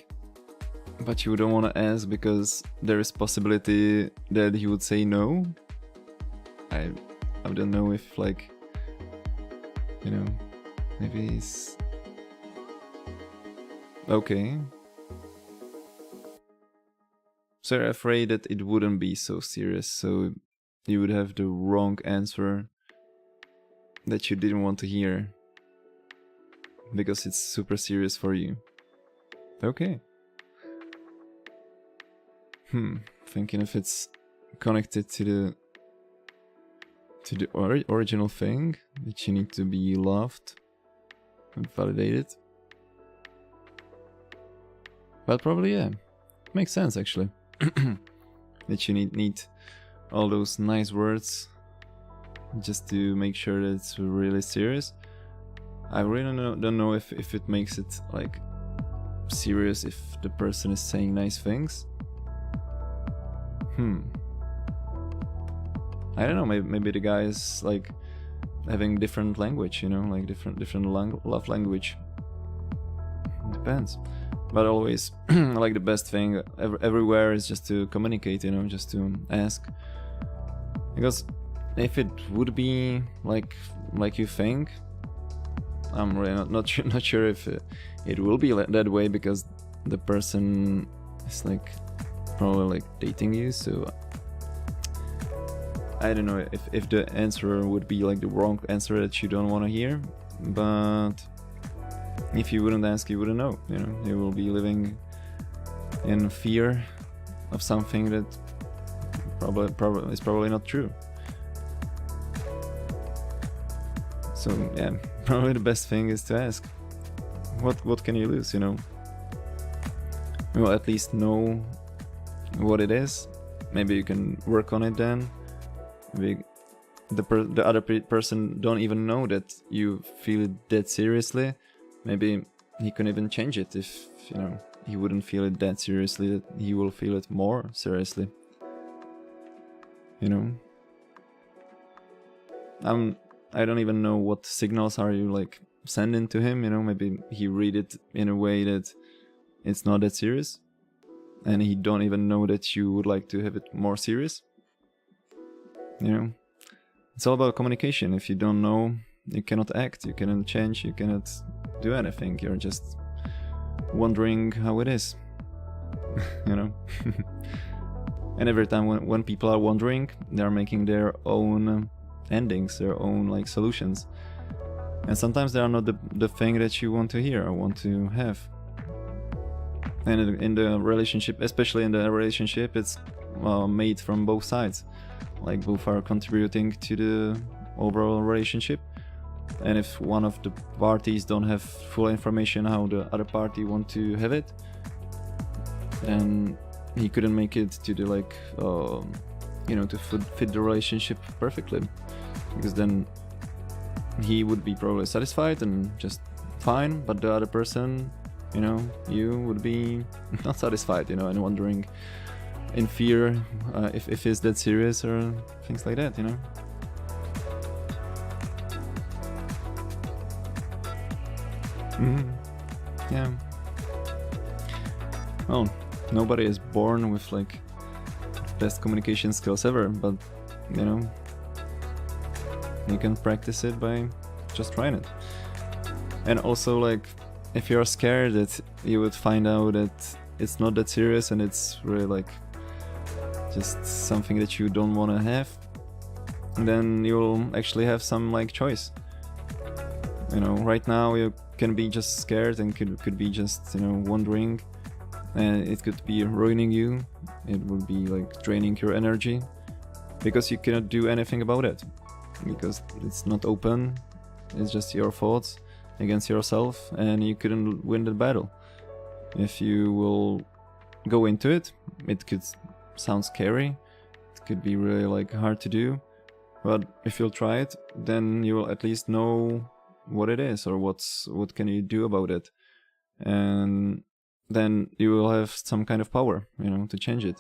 but you don't want to ask because there is possibility that he would say no. I don't know if like, you know, maybe he's okay. So you're afraid that it wouldn't be so serious, so you would have the wrong answer that you didn't want to hear because it's super serious for you. Okay. Thinking if it's connected to the original thing that you need to be loved and validated. Well, probably yeah, makes sense actually. That you need all those nice words just to make sure that it's really serious. I really don't know if it makes it like serious if the person is saying nice things. I don't know, maybe the guy is like having different language, you know, like different love language. Depends. But always, like the best thing everywhere is just to communicate, you know, just to ask. Because if it would be like you think, I'm really not sure if it will be that way, because the person is like probably like dating you, so I don't know if the answer would be like the wrong answer that you don't want to hear. But if you wouldn't ask, you wouldn't know, you know. You will be living in fear of something that probably is probably not true. So yeah, probably the best thing is to ask. What can you lose, you know? Well, at least know what it is. Maybe you can work on it then. Maybe the other person don't even know that you feel it that seriously. Maybe he can even change it if, you know, he wouldn't feel it that seriously, that he will feel it more seriously. You know? I don't even know what signals are you like sending to him, you know, maybe he read it in a way that it's not that serious and he don't even know that you would like to have it more serious. You know? It's all about communication. If you don't know, you cannot act, you cannot change, you cannot do anything. You're just wondering how it is. You know? And every time when people are wondering, they're making their own endings, their own like solutions. And sometimes they are not the thing that you want to hear or want to have. And in the relationship, especially in the relationship, it's made from both sides. Like both are contributing to the overall relationship. And if one of the parties don't have full information how the other party want to have it, then he couldn't make it to the like, you know, to fit the relationship perfectly. Because then he would be probably satisfied and just fine, but the other person, you know, you would be not satisfied, you know, and wondering in fear if it's that serious or things like that, you know. Yeah. Well, nobody is born with like best communication skills ever, but you know, you can practice it by just trying it. And also, like, if you're scared that you would find out that it's not that serious and it's really like just something that you don't want to have, then you'll actually have some like choice. You know, right now you can be just scared and could be just, you know, wondering, and it could be ruining you. It would be like draining your energy because you cannot do anything about it because it's not open. It's just your thoughts against yourself, and you couldn't win the battle. If you will go into it, it could sound scary. It could be really like hard to do, but if you'll try it, then you will at least know what it is or what can you do about it, and then you will have some kind of power, you know, to change it.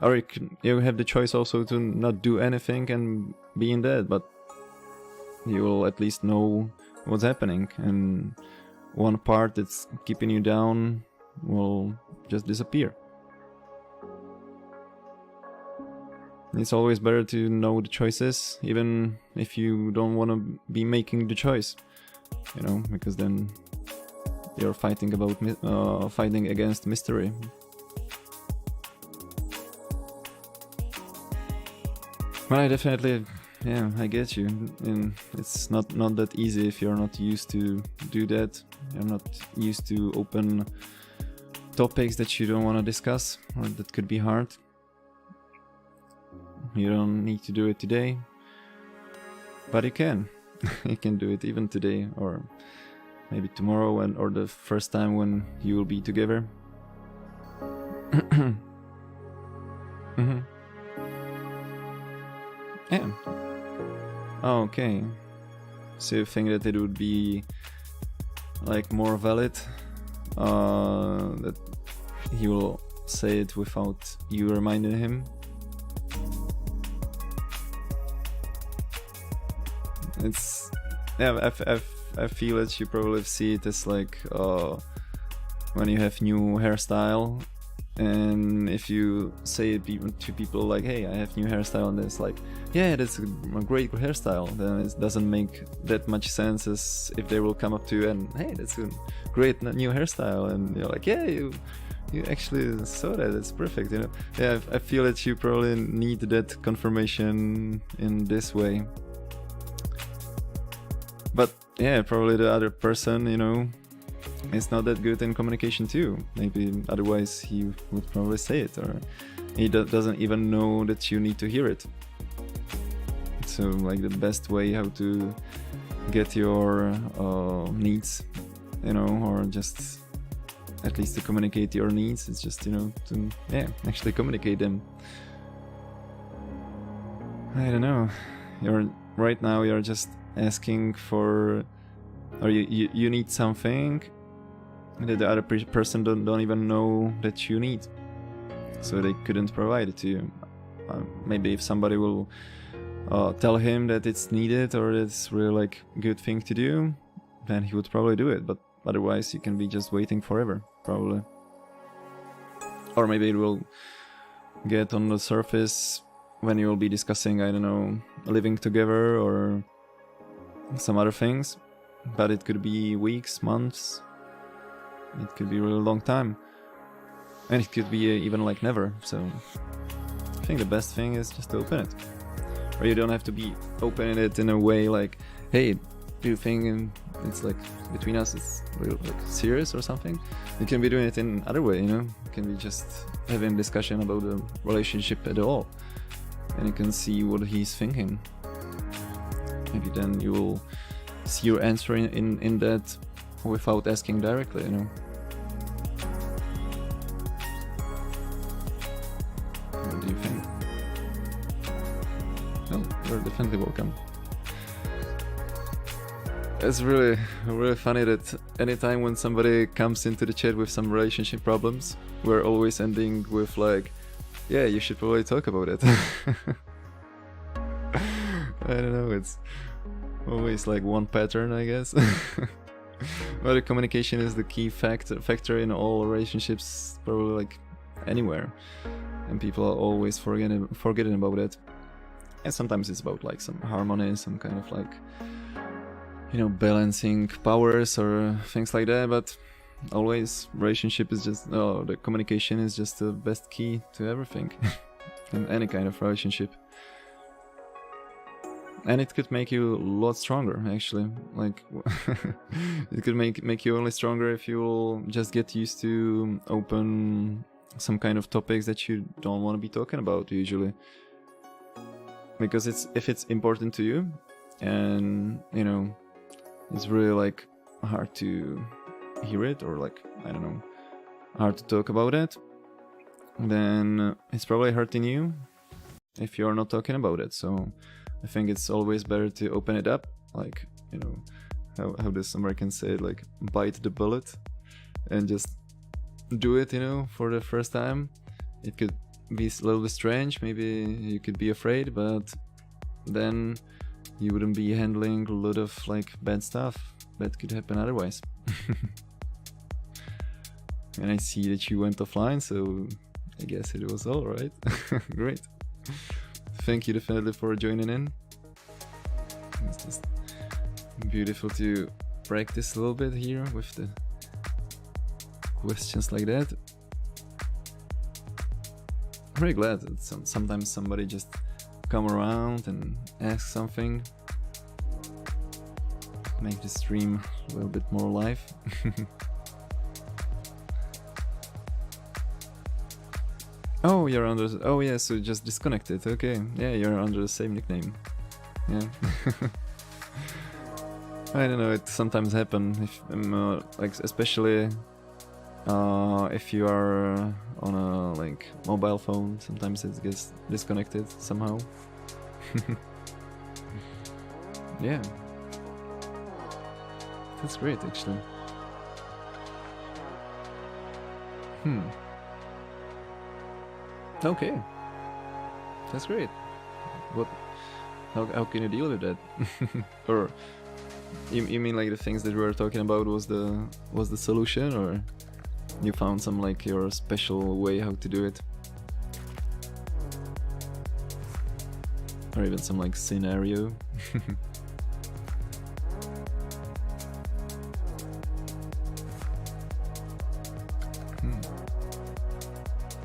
Or you have the choice also to not do anything and be in dead, but you will at least know what's happening, and one part that's keeping you down will just disappear. It's always better to know the choices, even if you don't want to be making the choice, you know, because then you're fighting against mystery. But I definitely, yeah, I get you. And it's not that easy if you're not used to do that. You're not used to open topics that you don't want to discuss, or that could be hard. You don't need to do it today, but you can. You can do it even today, or maybe tomorrow, or the first time when you will be together. Mm-hmm. Yeah. Oh, okay. So you think that it would be like more valid that he will say it without you reminding him? It's, yeah, I feel that you probably see it as like when you have new hairstyle, and if you say it to people like, hey, I have new hairstyle, and it's like, yeah, that's a great hairstyle, then it doesn't make that much sense as if they will come up to you and, hey, that's a great new hairstyle, and you're like, yeah, you actually saw that, it's perfect, you know. Yeah, I feel that you probably need that confirmation in this way. But yeah, probably the other person, you know, is not that good in communication too. Maybe otherwise he would probably say it, or he doesn't even know that you need to hear it. So like the best way how to get your needs, you know, or just at least to communicate your needs, is just, you know, to, yeah, actually communicate them. I don't know. Right now you're just asking for, or you need something that the other person don't even know that you need, so they couldn't provide it to you. Maybe if somebody will tell him that it's needed or it's really like good thing to do, then he would probably do it, but otherwise you can be just waiting forever, probably. Or maybe it will get on the surface when you will be discussing, I don't know, living together or some other things, but it could be weeks, months, it could be a really long time, and it could be even like never. So I think the best thing is just to open it, or you don't have to be opening it in a way like, hey, do you think it's like between us it's real like serious or something? You can be doing it in other way, you know. You can be just having a discussion about the relationship at all, and you can see what he's thinking. Maybe then you will see your answer in that without asking directly, you know. What do you think? Oh, you're definitely welcome. It's really funny that anytime when somebody comes into the chat with some relationship problems, we're always ending with like, yeah, you should probably talk about it. I don't know, it's always like one pattern, I guess. But the communication is the key factor in all relationships, probably like anywhere, and people are always forgetting about it. And sometimes it's about like some harmony, some kind of like, you know, balancing powers or things like that, but always relationship is just, the communication is just the best key to everything in any kind of relationship. And it could make you a lot stronger, actually. Like, it could make you only stronger if you just get used to open some kind of topics that you don't want to be talking about usually. Because if it's important to you, and you know, it's really like hard to hear it, or like, I don't know, hard to talk about it, then it's probably hurting you if you're not talking about it. So I think it's always better to open it up, like, you know, how does Americans say it, like, bite the bullet and just do it, you know, for the first time. It could be a little bit strange, maybe you could be afraid, but then you wouldn't be handling a lot of like bad stuff that could happen otherwise. And I see that you went offline, so I guess it was all right. Great. Thank you definitely for joining in. It's just beautiful to practice a little bit here with the questions like that. I'm really glad that sometimes somebody just come around and ask something. Make the stream a little bit more live. Oh, you're under... Oh yeah, so just disconnected. Okay, yeah, you're under the same nickname. Yeah. I don't know, it sometimes happens if like, especially if you are on a like mobile phone, sometimes it gets disconnected somehow. Yeah, that's great actually. Okay, that's great. What? How can you deal with that? Or you mean like the things that we were talking about was the solution, or you found some like your special way how to do it, or even some like scenario?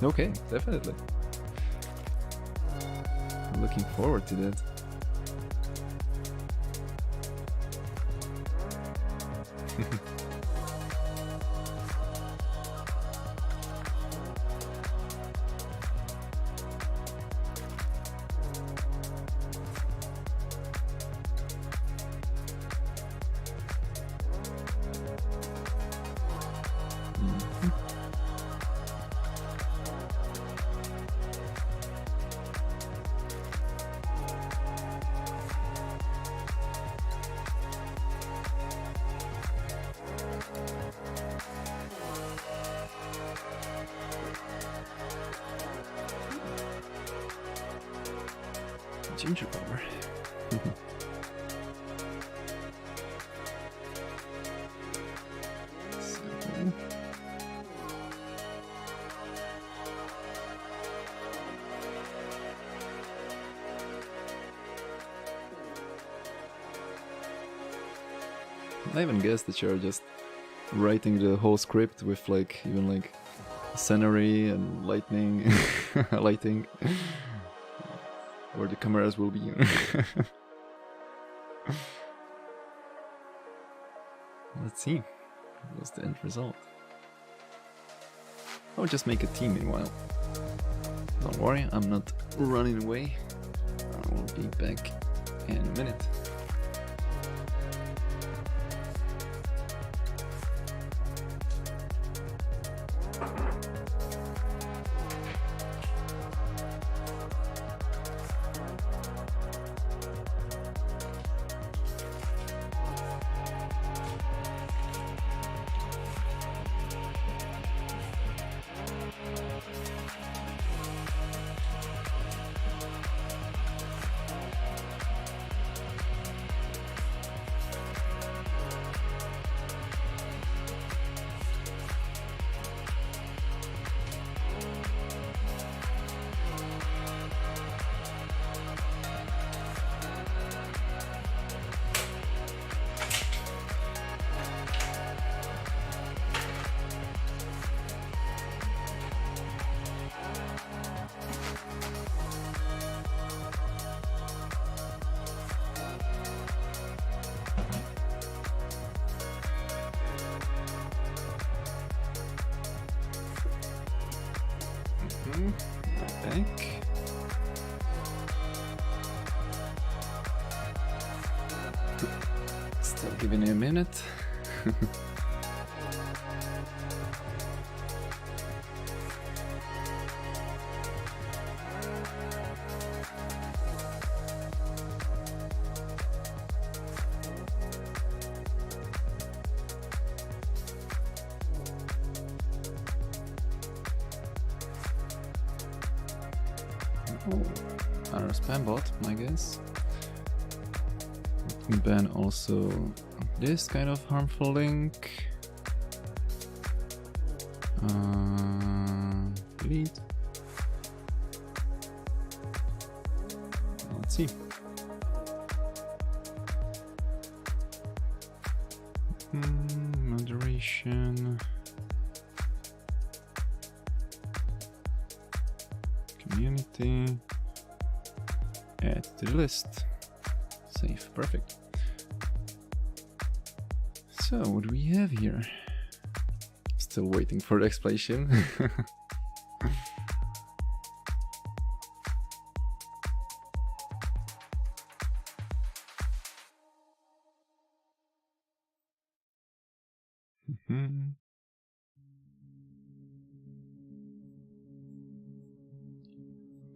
Okay, definitely. I'm looking forward to that. Ginger power. I even guess that you're just writing the whole script with like even like scenery and lighting, where the cameras will be. Let's see. What's the end result? I'll just make a team meanwhile. Don't worry, I'm not running away. I will be back in a minute. Back. Still giving it a minute. Another spam bot, I guess. Ban also this kind of harmful link. Delete. Let's see. Moderation. Community. Add to the list. Save. Perfect. So, what do we have here? Still waiting for the explanation.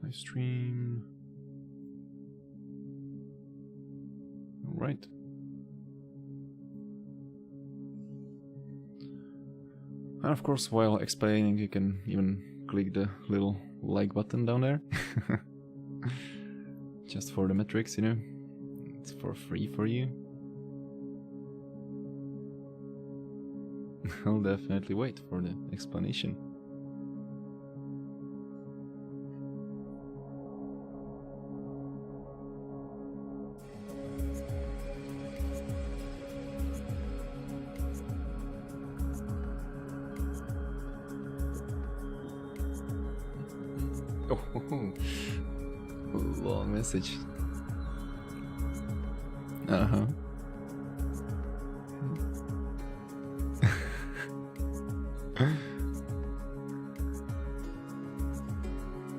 Live stream. All right. And of course, while explaining, you can even click the little like button down there. Just for the metrics, you know. It's for free for you. I'll definitely wait for the explanation. Oh, long message. Uh-huh.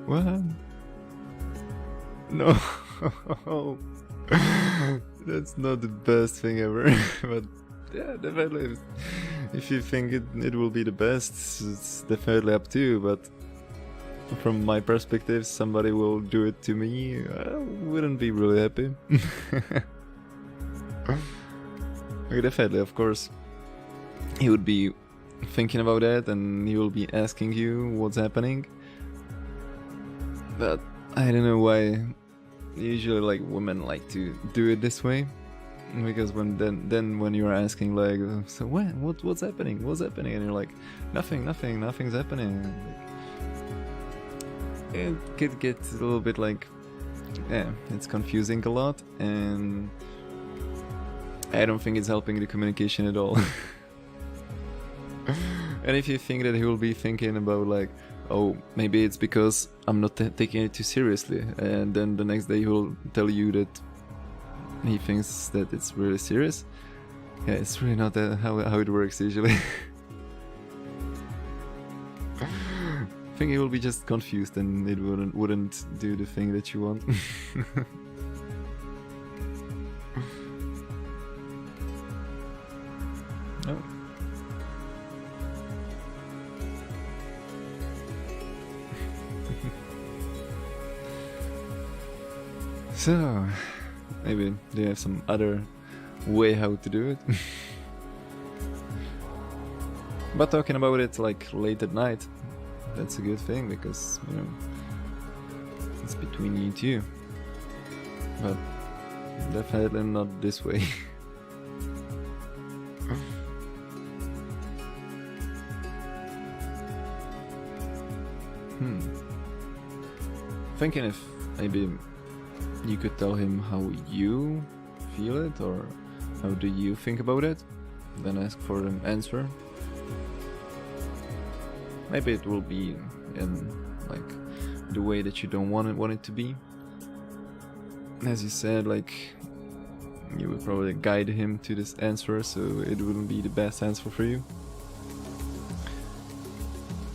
What? No. That's not the best thing ever. But yeah, definitely. If you think it will be the best, it's definitely up to you. But from my perspective, somebody will do it to me, I wouldn't be really happy. Okay, definitely, of course, he would be thinking about that and he will be asking you what's happening. But I don't know why usually like women like to do it this way. Because when you're asking like, so what's happening, and you're like, nothing's happening. It could get a little bit like, yeah, it's confusing a lot, and I don't think it's helping the communication at all. And if you think that he will be thinking about like, oh, maybe it's because I'm not taking it too seriously, and then the next day he will tell you that he thinks that it's really serious. Yeah, it's really not how it works usually. I think he will be just confused and it wouldn't do the thing that you want. Oh. So, maybe they have some other way how to do it. But talking about it like late at night, that's a good thing because, you know, it's between you two. But definitely not this way. Thinking if maybe you could tell him how you feel it or how do you think about it, then ask for an answer. Maybe it will be in like the way that you don't want it to be. As you said, like you would probably guide him to this answer, so it wouldn't be the best answer for you.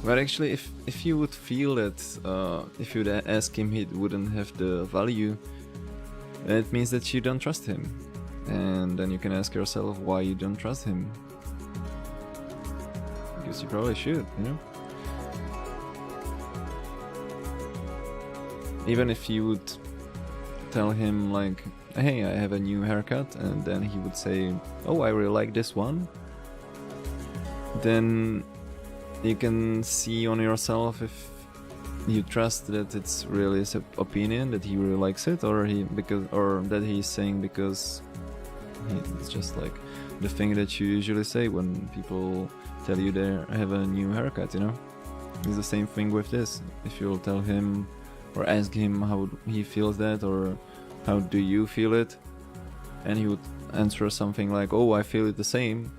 But actually, if you would feel that if you would ask him, he wouldn't have the value, it means that you don't trust him. And then you can ask yourself why you don't trust him. Because you probably should, you know? Even if you would tell him like, hey, I have a new haircut, and then he would say, oh, I really like this one, then you can see on yourself if you trust that it's really his opinion, that he really likes it, or that he's saying because it's just like the thing that you usually say when people tell you they have a new haircut, you know? It's the same thing with this. If you'll tell him or ask him how he feels that, or how do you feel it, and he would answer something like, oh, I feel it the same,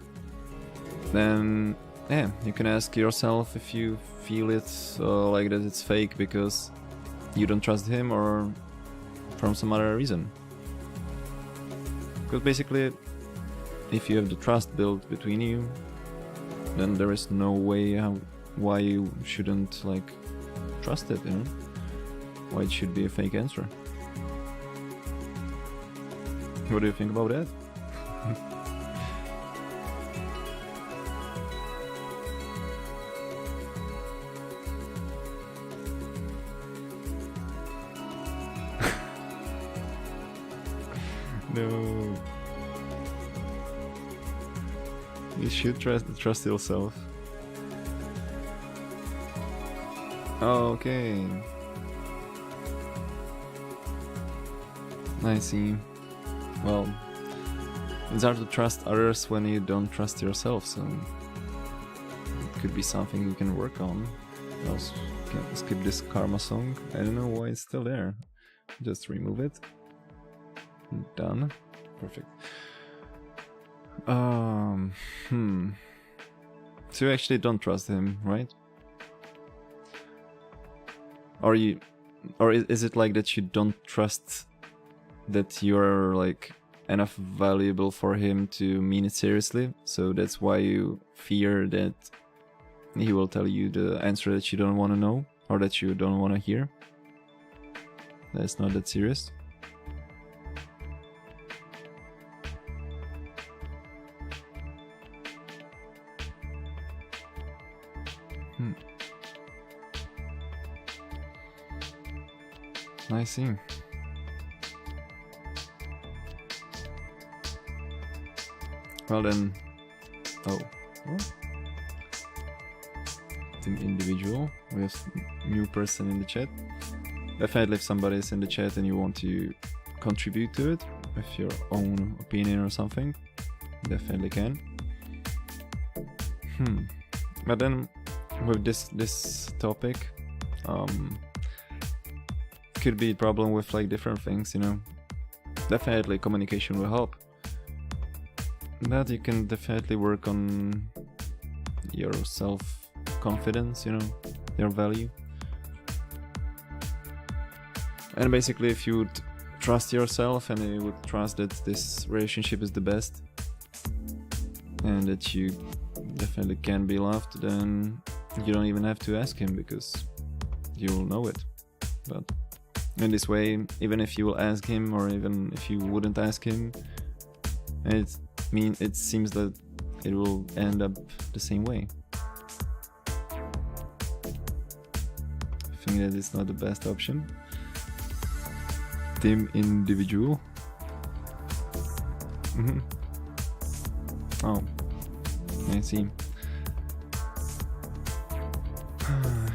then yeah, you can ask yourself if you feel it like that it's fake because you don't trust him or from some other reason. Because basically, if you have the trust built between you, then there is no way why you shouldn't like trust it, you know? Why it should be a fake answer. What do you think about that? No. You should trust yourself. Oh, okay. I see. Well, it's hard to trust others when you don't trust yourself, so it could be something you can work on. Also, can skip this karma song. I don't know why it's still there. Just remove it. Done. Perfect. So you actually don't trust him, right? Or is it like that you don't trust that you're like enough valuable for him to mean it seriously, so that's why you fear that he will tell you the answer that you don't want to know or that you don't want to hear? That's not that serious. I see. Well then, team individual. We have new person in the chat. Definitely, if somebody is in the chat and you want to contribute to it with your own opinion or something, definitely can. But then, with this topic, could be a problem with like different things, you know. Definitely, communication will help. But you can definitely work on your self-confidence, you know, your value. And basically, if you would trust yourself and you would trust that this relationship is the best and that you definitely can be loved, then you don't even have to ask him because you'll know it. But in this way, even if you will ask him or even if you wouldn't ask him, it seems that it will end up the same way. I think that it's not the best option. Team individual. Oh, I see.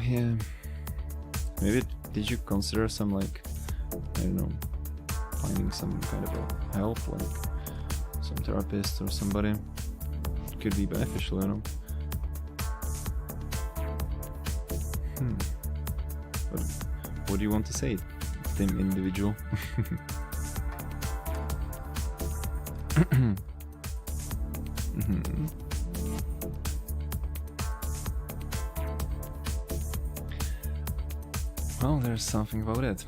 Yeah. Maybe did you consider some like, I don't know, finding some kind of a help, like some therapist or somebody? It could be beneficial, you know. What do you want to say, team individual? Well, there's something about it.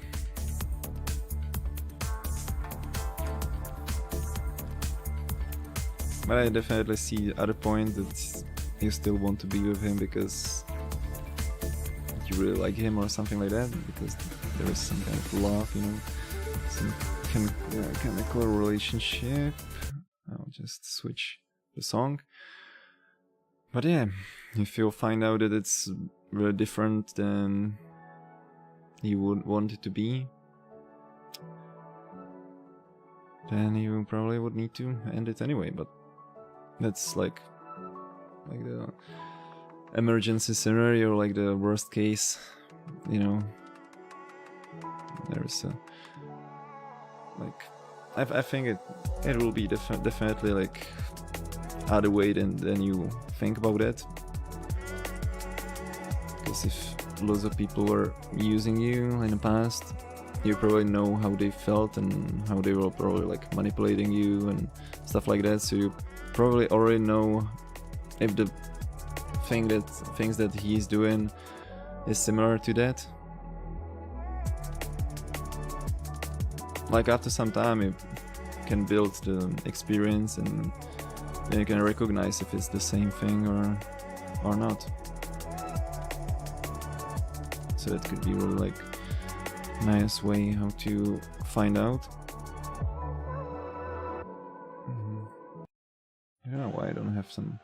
But I definitely see the other point that you still want to be with him because you really like him or something like that, because there is some kind of love, you know, some chemical relationship. I'll just switch the song. But yeah, if you find out that it's really different than you would want it to be, then you probably would need to end it anyway. But that's like the emergency scenario, like the worst case, you know. There's a like I think it will be definitely like other way than you think about it, because if lots of people were using you in the past, you probably know how they felt and how they were probably like manipulating you and stuff like that, so you probably already know if the things that he's doing is similar to that. Like after some time you can build the experience and then you can recognize if it's the same thing or not. So that could be really like nice way how to find out. I don't know why I don't have some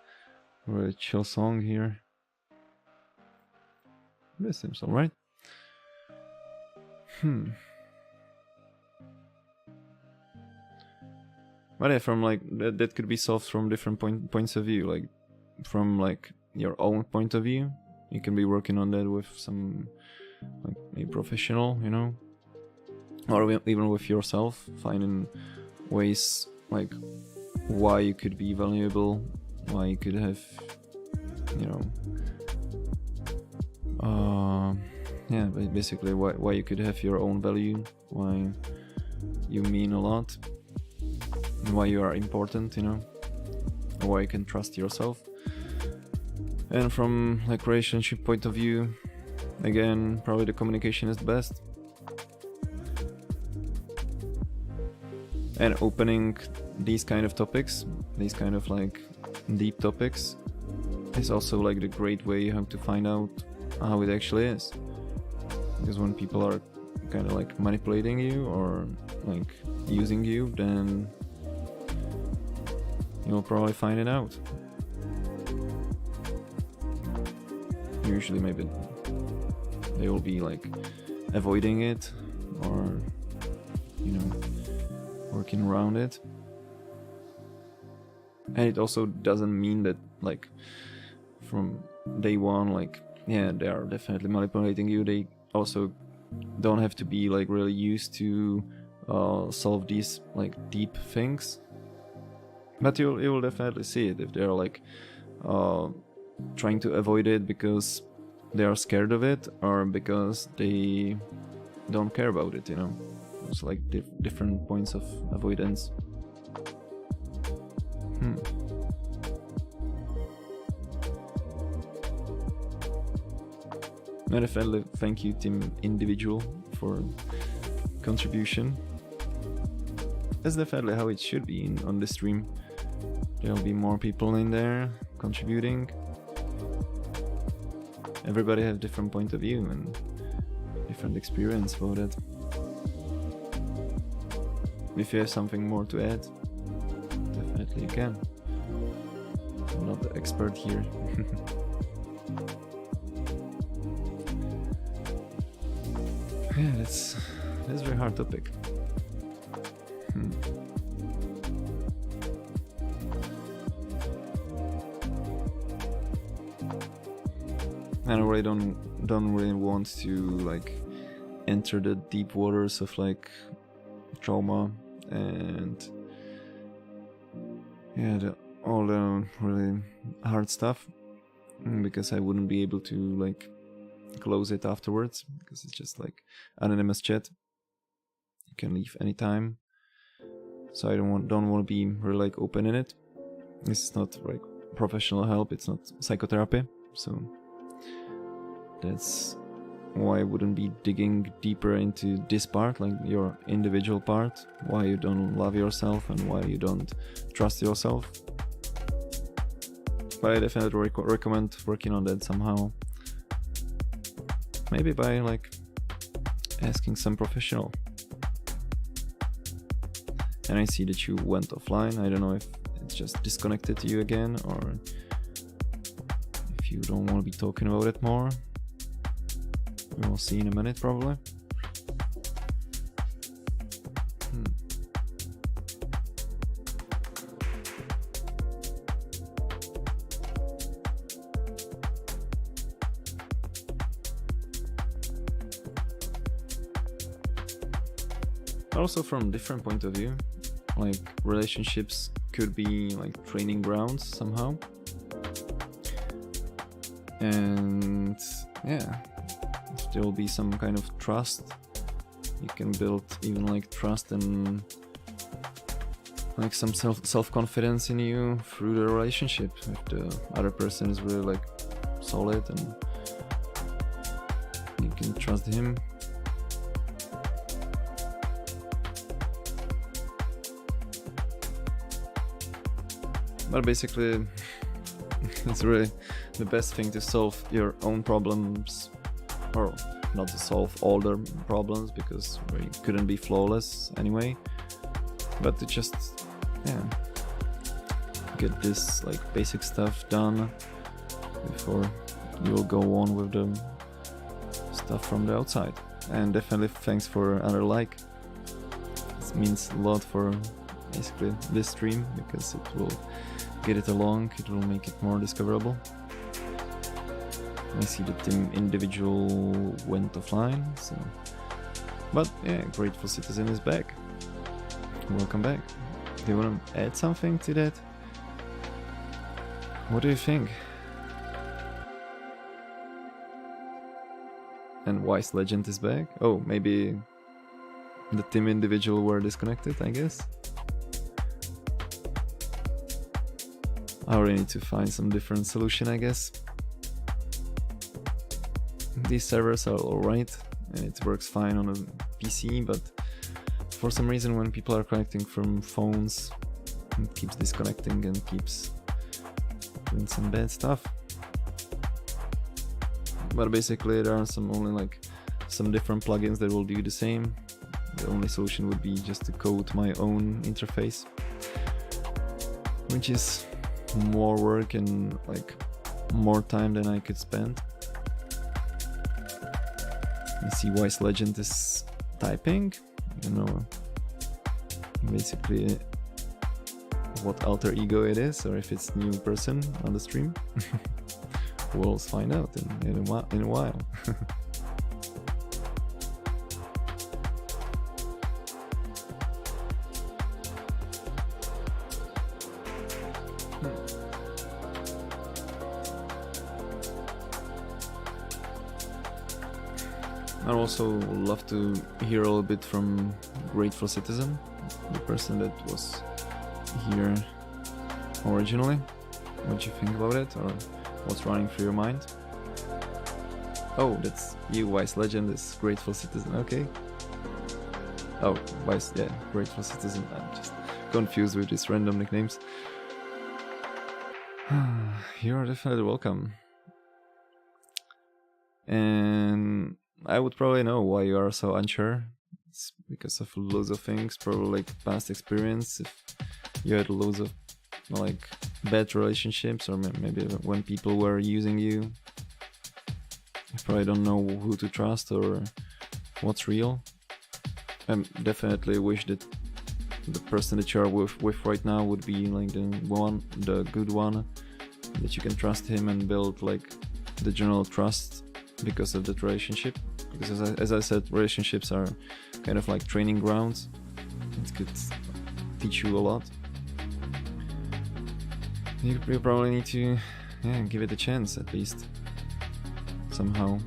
really chill song here. This seems alright. But yeah, from like that could be solved from different points of view. Like from like your own point of view, you can be working on that with some like a professional, you know, or even with yourself, finding ways like why you could be valuable, why you could have, you know, yeah, basically why you could have your own value, why you mean a lot, why you are important, you know, why you can trust yourself. And from like relationship point of view, again, probably the communication is the best. And opening these kind of topics, these kind of like deep topics, is also like the great way how to find out how it actually is. Because when people are kind of like manipulating you or like using you, then you'll probably find it out. Usually maybe they will be like avoiding it or, you know, working around it. And it also doesn't mean that like from day one, like, yeah, they are definitely manipulating you. They also don't have to be like really used to solve these like deep things. But you will definitely see it if they're like trying to avoid it because they are scared of it or because they don't care about it, you know. It's like different points of avoidance. And definitely thank you, Team Individual, for contribution. That's definitely how it should be on the stream. There'll be more people in there contributing. Everybody has different point of view and different experience about it. If you have something more to add, definitely you can. I'm not the expert here. Yeah, that's a very hard topic. And I really don't really want to like enter the deep waters of like trauma and yeah, all the really hard stuff, because I wouldn't be able to like close it afterwards, because it's just like anonymous chat. You can leave anytime, so I don't want to be really like open in it. This is not like professional help, it's not psychotherapy, so that's why I wouldn't be digging deeper into this part, like your individual part, why you don't love yourself and why you don't trust yourself. But I definitely recommend working on that somehow. maybe by like asking some professional. And I see that you went offline. I don't know if it's just disconnected you again, or if you don't want to be talking about it more. We will see in a minute probably. Also from different point of view, like relationships could be like training grounds somehow, and yeah, if there will be some kind of trust, you can build even like trust and like some self-confidence in you through the relationship. If the other person is really like solid and you can trust him. But basically, it's really the best thing to solve your own problems, or not to solve all the problems because we couldn't be flawless anyway, but to just, yeah, get this like basic stuff done before you will go on with the stuff from the outside. And definitely thanks for another like. It means a lot for basically this stream, because it will get it along, it will make it more discoverable. I see that the individual went offline, so... But yeah, Grateful Citizen is back. Welcome back. Do you want to add something to that? What do you think? And Wise Legend is back? Oh, maybe the team individual were disconnected, I guess. I already need to find some different solution, I guess. These servers are alright, and it works fine on a PC, but for some reason when people are connecting from phones, it keeps disconnecting and keeps doing some bad stuff. But basically there are some different plugins that will do the same. The only solution would be just to code my own interface, which is more work and like more time than I could spend. You see Wise Legend is typing, you know, basically what alter ego it is, or if it's new person on the stream. We'll find out in a while. I'd also love to hear a little bit from Grateful Citizen, the person that was here originally. What do you think about it, or what's running through your mind? Oh, that's you, Wise Legend, is Grateful Citizen, okay. Oh, Wise, yeah, Grateful Citizen. I'm just confused with these random nicknames. You're definitely welcome. And I would probably know why you are so unsure. It's because of loads of things, probably like past experience. If you had loads of like bad relationships, or maybe when people were using you, you probably don't know who to trust or what's real. I definitely wish that the person that you're with right now would be like the good one, that you can trust him and build like the general trust because of that relationship. Because as I said, relationships are kind of like training grounds. It could teach you a lot. You probably need to give it a chance, at least somehow.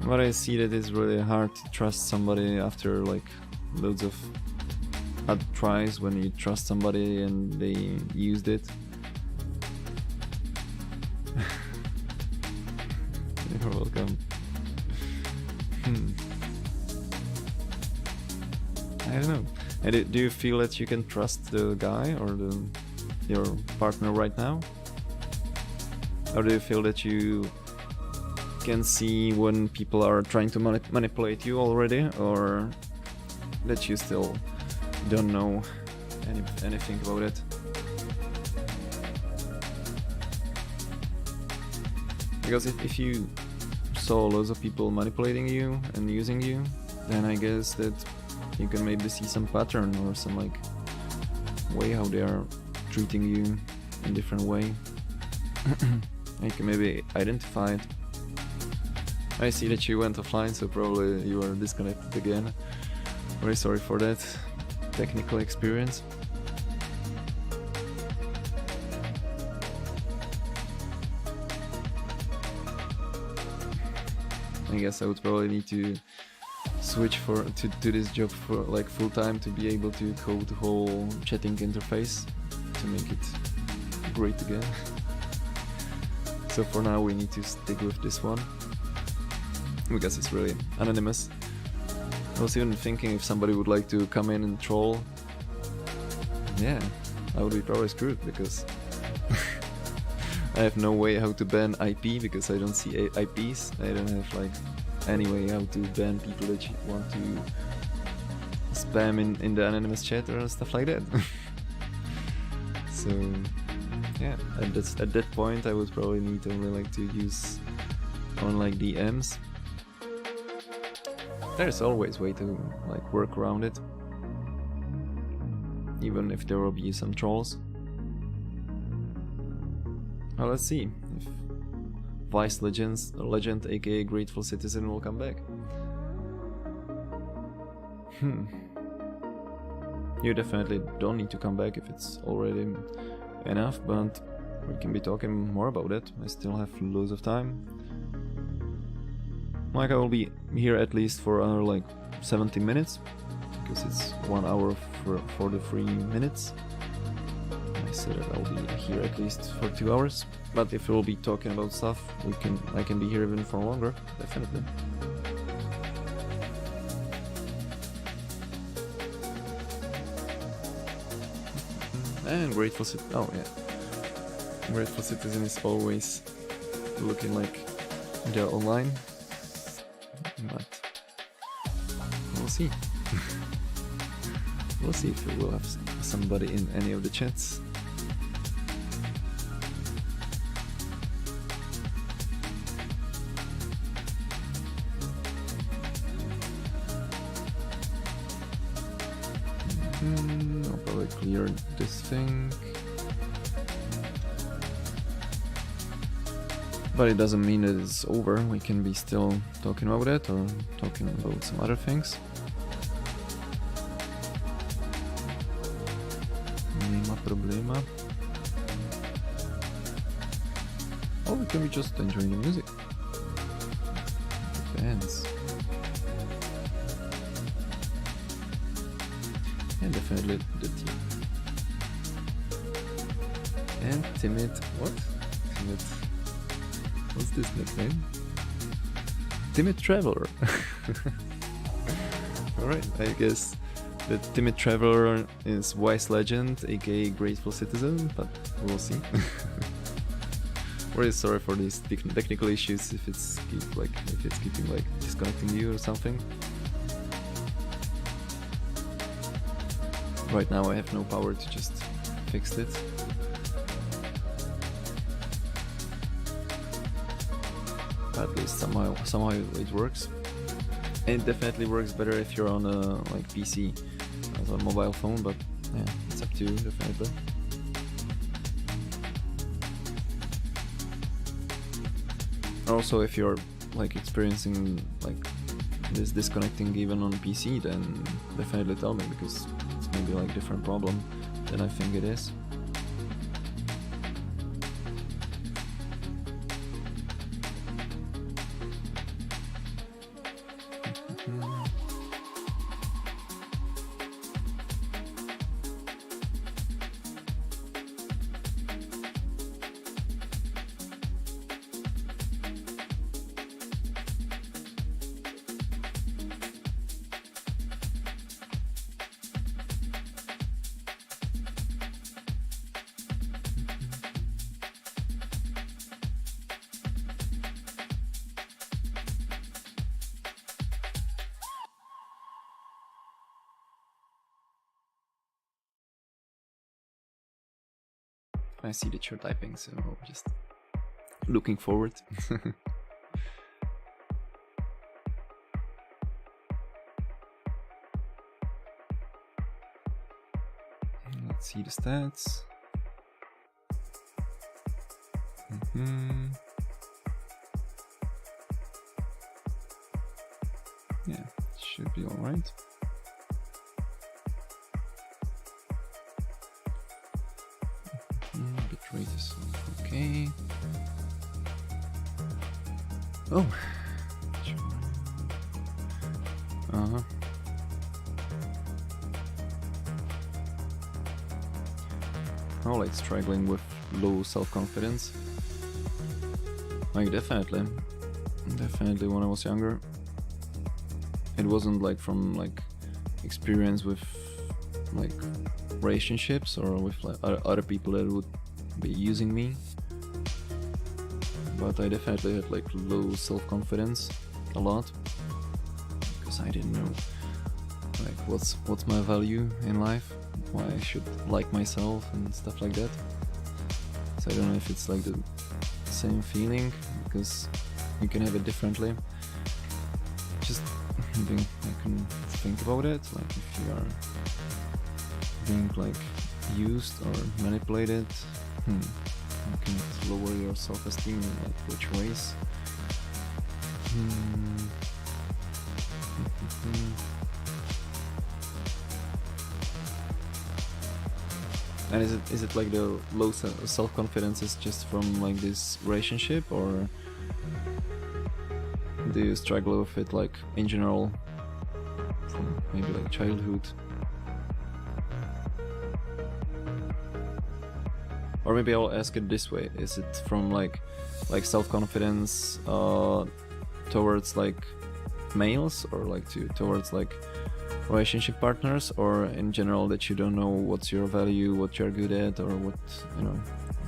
But I see that it's really hard to trust somebody after like loads of other tries, when you trust somebody and they used it. You're welcome. I don't know. And do you feel that you can trust the guy or your partner right now? Or do you feel that you can see when people are trying to manipulate you already, or that you still don't know anything about it. Because if you saw lots of people manipulating you and using you, then I guess that you can maybe see some pattern or some like way how they are treating you in different way. You can maybe identify it. I see that you went offline, so probably you are disconnected again. Very sorry for that technical experience. I guess I would probably need to switch to this job for like full time to be able to code the whole chatting interface to make it great again. So for now we need to stick with this one because it's really anonymous. I was even thinking if somebody would like to come in and troll, yeah, I would be probably screwed because I have no way how to ban IP because I don't see IPs. I don't have like any way how to ban people that want to spam in the anonymous chat or stuff like that. So yeah, at that point I would probably need only like to use on like DMs. There's always way to like work around it, even if there will be some trolls. Well, let's see if Vice Legend aka Grateful Citizen will come back. You definitely don't need to come back if it's already enough, but we can be talking more about it. I still have loads of time. Like I will be here at least for another like 70 minutes because it's 1 hour for 43 minutes. I said that I'll be here at least for 2 hours, but if we'll be talking about stuff, I can be here even for longer, definitely. And Grateful Citizen is always looking like they're online, but we'll see. We'll see if we will have somebody in any of the chats. I'll probably clear this thing. But it doesn't mean that it's over. We can be still talking about it or talking about some other things. Nema problema. Or we can be just enjoying the music. Depends. And definitely the team. And Timid. What? Timid. What's this nickname? Timid Traveler. Alright, I guess the Timid Traveler is Wise Legend, aka Grateful Citizen, but we'll see. Really sorry for these technical issues if it's keeping like disconnecting you or something. Right now I have no power to just fix it. At least somehow it works. And it definitely works better if you're on a like PC as a mobile phone, but yeah, it's up to you definitely. Also, if you're like experiencing like this disconnecting even on PC, then definitely tell me because it's maybe like different problem than I think it is. I see that you're typing, so just looking forward. Let's see the stats. Yeah, should be all right. Bitrate is okay. Oh. Oh, like struggling with low self-confidence. Like definitely when I was younger. It wasn't like from like experience with like relationships or with like other people that would be using me, but I definitely had like low self-confidence a lot because I didn't know like what's my value in life, why I should like myself and stuff like that. So I don't know if it's like the same feeling, because you can have it differently. Just I can think about it, like if you are being like used or manipulated, you can lower your self-esteem in like which ways. And is it like the low self-confidence is just from like this relationship, or do you struggle with it like in general from maybe like childhood? Or maybe I'll ask it this way: is it from like self-confidence towards like males, or like towards like relationship partners, or in general that you don't know what's your value, what you're good at, or what, you know,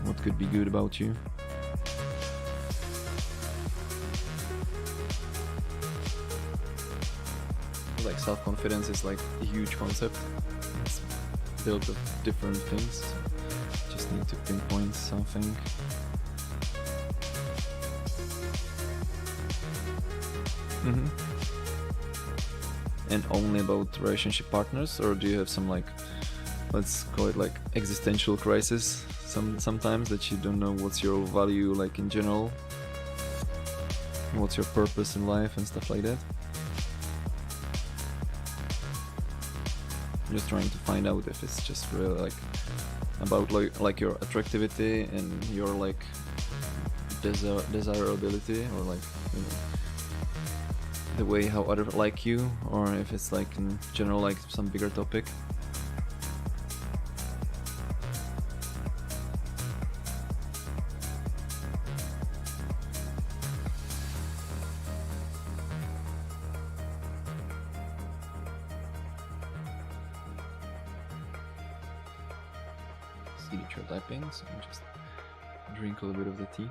what could be good about you? Like self-confidence is like a huge concept. It's built of different things. Just need to pinpoint something. And only about relationship partners, or do you have some like, let's call it like existential crisis sometimes, that you don't know what's your value like in general, what's your purpose in life and stuff like that? I'm just trying to find out if it's just really like about like your attractivity and your like desirability, or like, you know, the way how others like you, or if it's like in general like some bigger topic. See that you're typing, so I'll just drink a little bit of the tea.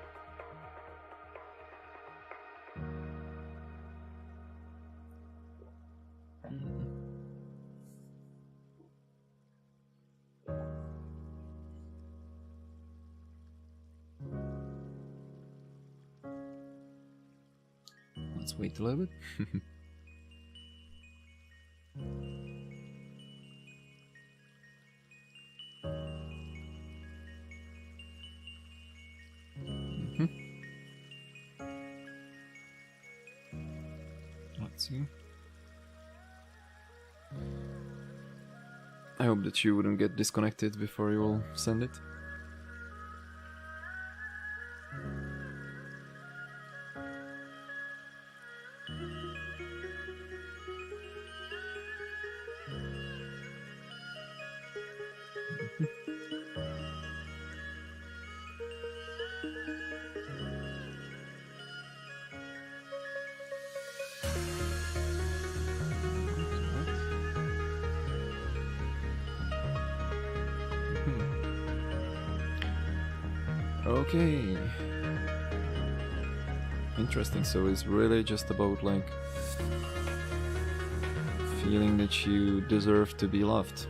Let's wait a little bit. Let's see. I hope that you wouldn't get disconnected before you will send it. Okay. Interesting. So it's really just about like feeling that you deserve to be loved.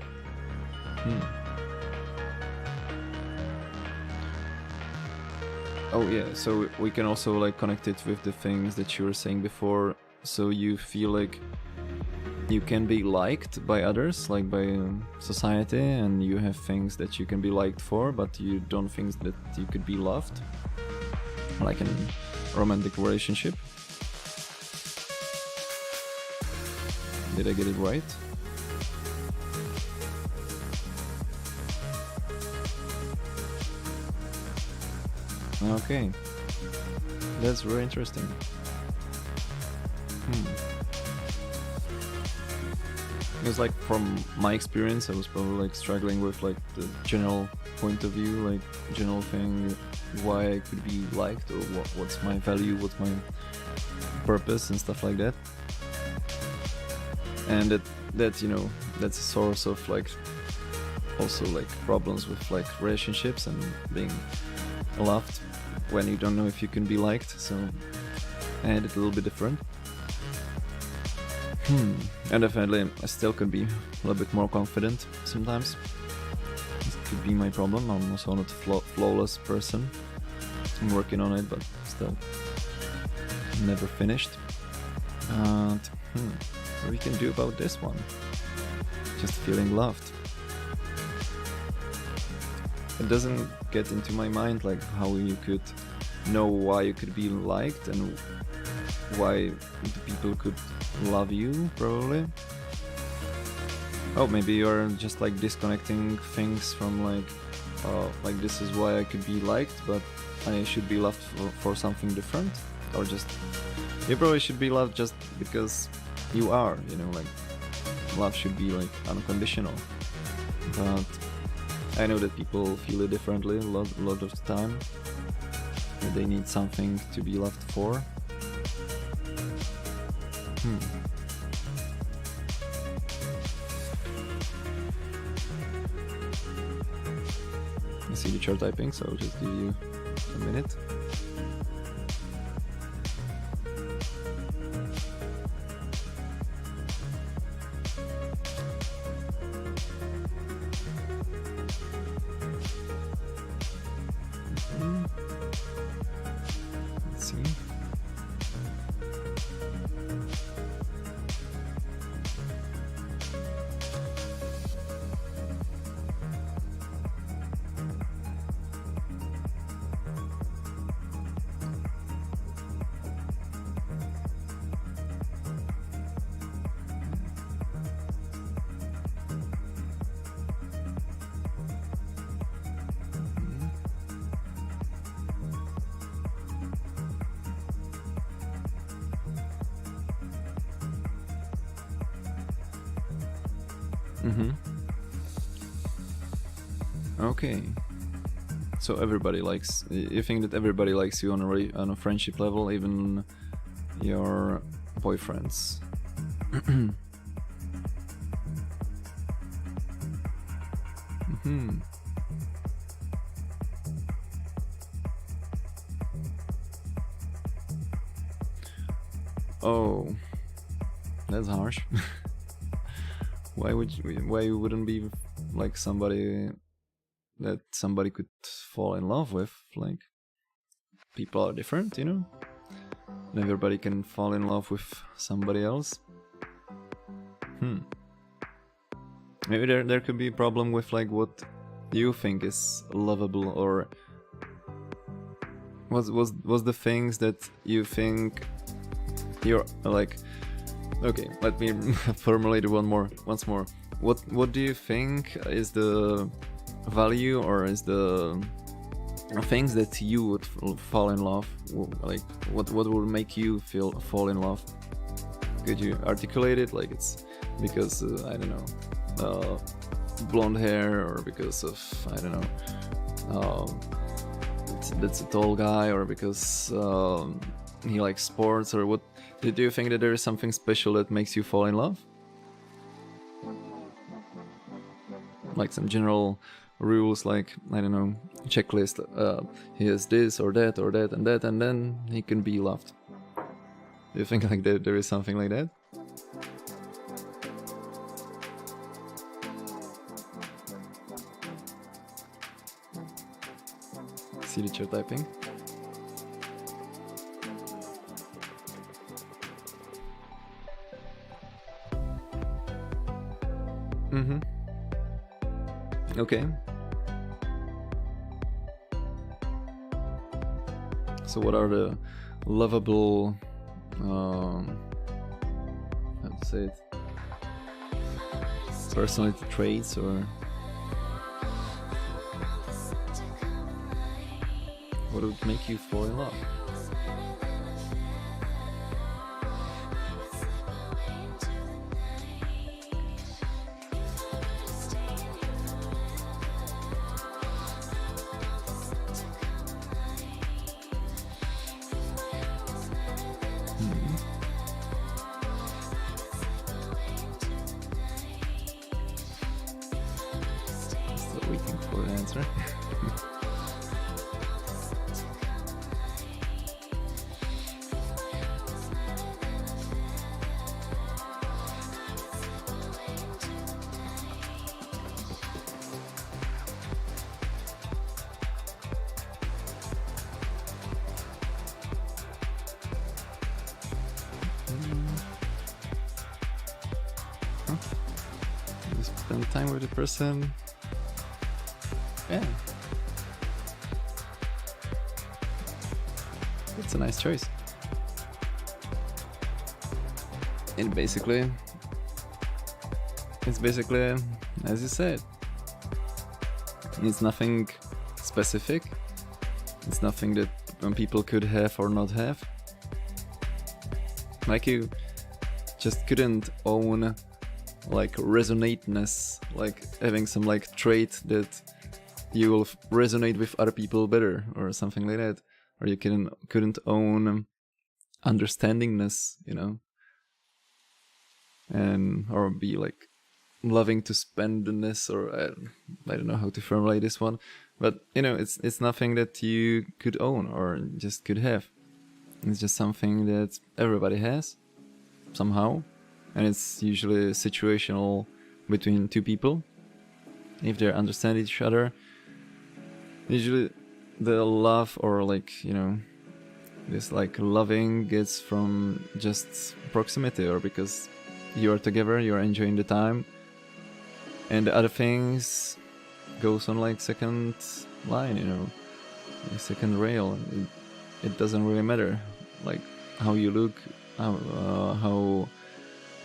Oh yeah, so we can also like connect it with the things that you were saying before. So you feel like you can be liked by others, like by society, and you have things that you can be liked for, but you don't think that you could be loved, like in a romantic relationship. Did I get it right? Okay, that's very interesting. Because like from my experience, I was probably like struggling with like the general point of view, like general thing, why I could be liked, or what's my value, what's my purpose and stuff like that. And that you know, that's a source of like also like problems with like relationships and being loved when you don't know if you can be liked. So I had it a little bit different. And definitely I still could be a little bit more confident sometimes. This could be my problem. I'm also not a flawless person. I'm working on it, but still never finished. And what we can do about this one? Just feeling loved. It doesn't get into my mind like how you could know why you could be liked and why the people could love you, probably. Oh, maybe you're just like disconnecting things from like this is why I could be liked, but I should be loved for something different. Or just, you probably should be loved just because you are, you know, like love should be like unconditional. But I know that people feel it differently a lot of the time. That they need something to be loved for. I see that you're typing, so I'll just give you a minute. Let's see. Okay. So everybody likes. You think that everybody likes you on a friendship level, even your boyfriends. Oh, that's harsh. Why you wouldn't be like somebody that somebody could fall in love with? Like, people are different, you know? And everybody can fall in love with somebody else. Maybe there could be a problem with like what you think is lovable, or was the things that you think you're like. Okay, let me formulate it once more. What do you think is the value, or is the things that you would fall in love? Like what would make you fall in love? Could you articulate it? Like it's because I don't know, blonde hair, or because of I don't know, that's a tall guy, or because he likes sports, or what? Do you think that there is something special that makes you fall in love? Like some general rules, like, I don't know, checklist, he has this or that or that and that, and then he can be loved. Do you think like there is something like that? See that you're typing? Mm-hmm. Okay. So what are the lovable, how to say it, personality traits, or what would make you fall in love? Still waiting for the answer. You spend time with the person. Yeah. It's a nice choice. And basically, it's basically, as you said, it's nothing specific. It's nothing that people could have or not have. Like you just couldn't own like resonateness, like having some like trait that you will resonate with other people better or something like that, or you couldn't own understandingness, you know, and or be like loving to spendness, or I don't know how to formulate this one, but you know, it's nothing that you could own or just could have. It's just something that everybody has somehow, and it's usually situational between two people. If they understand each other, usually the love, or like, you know, this like loving gets from just proximity, or because you're together, you're enjoying the time, and the other things goes on like second line, you know, like second rail. It doesn't really matter like how you look, how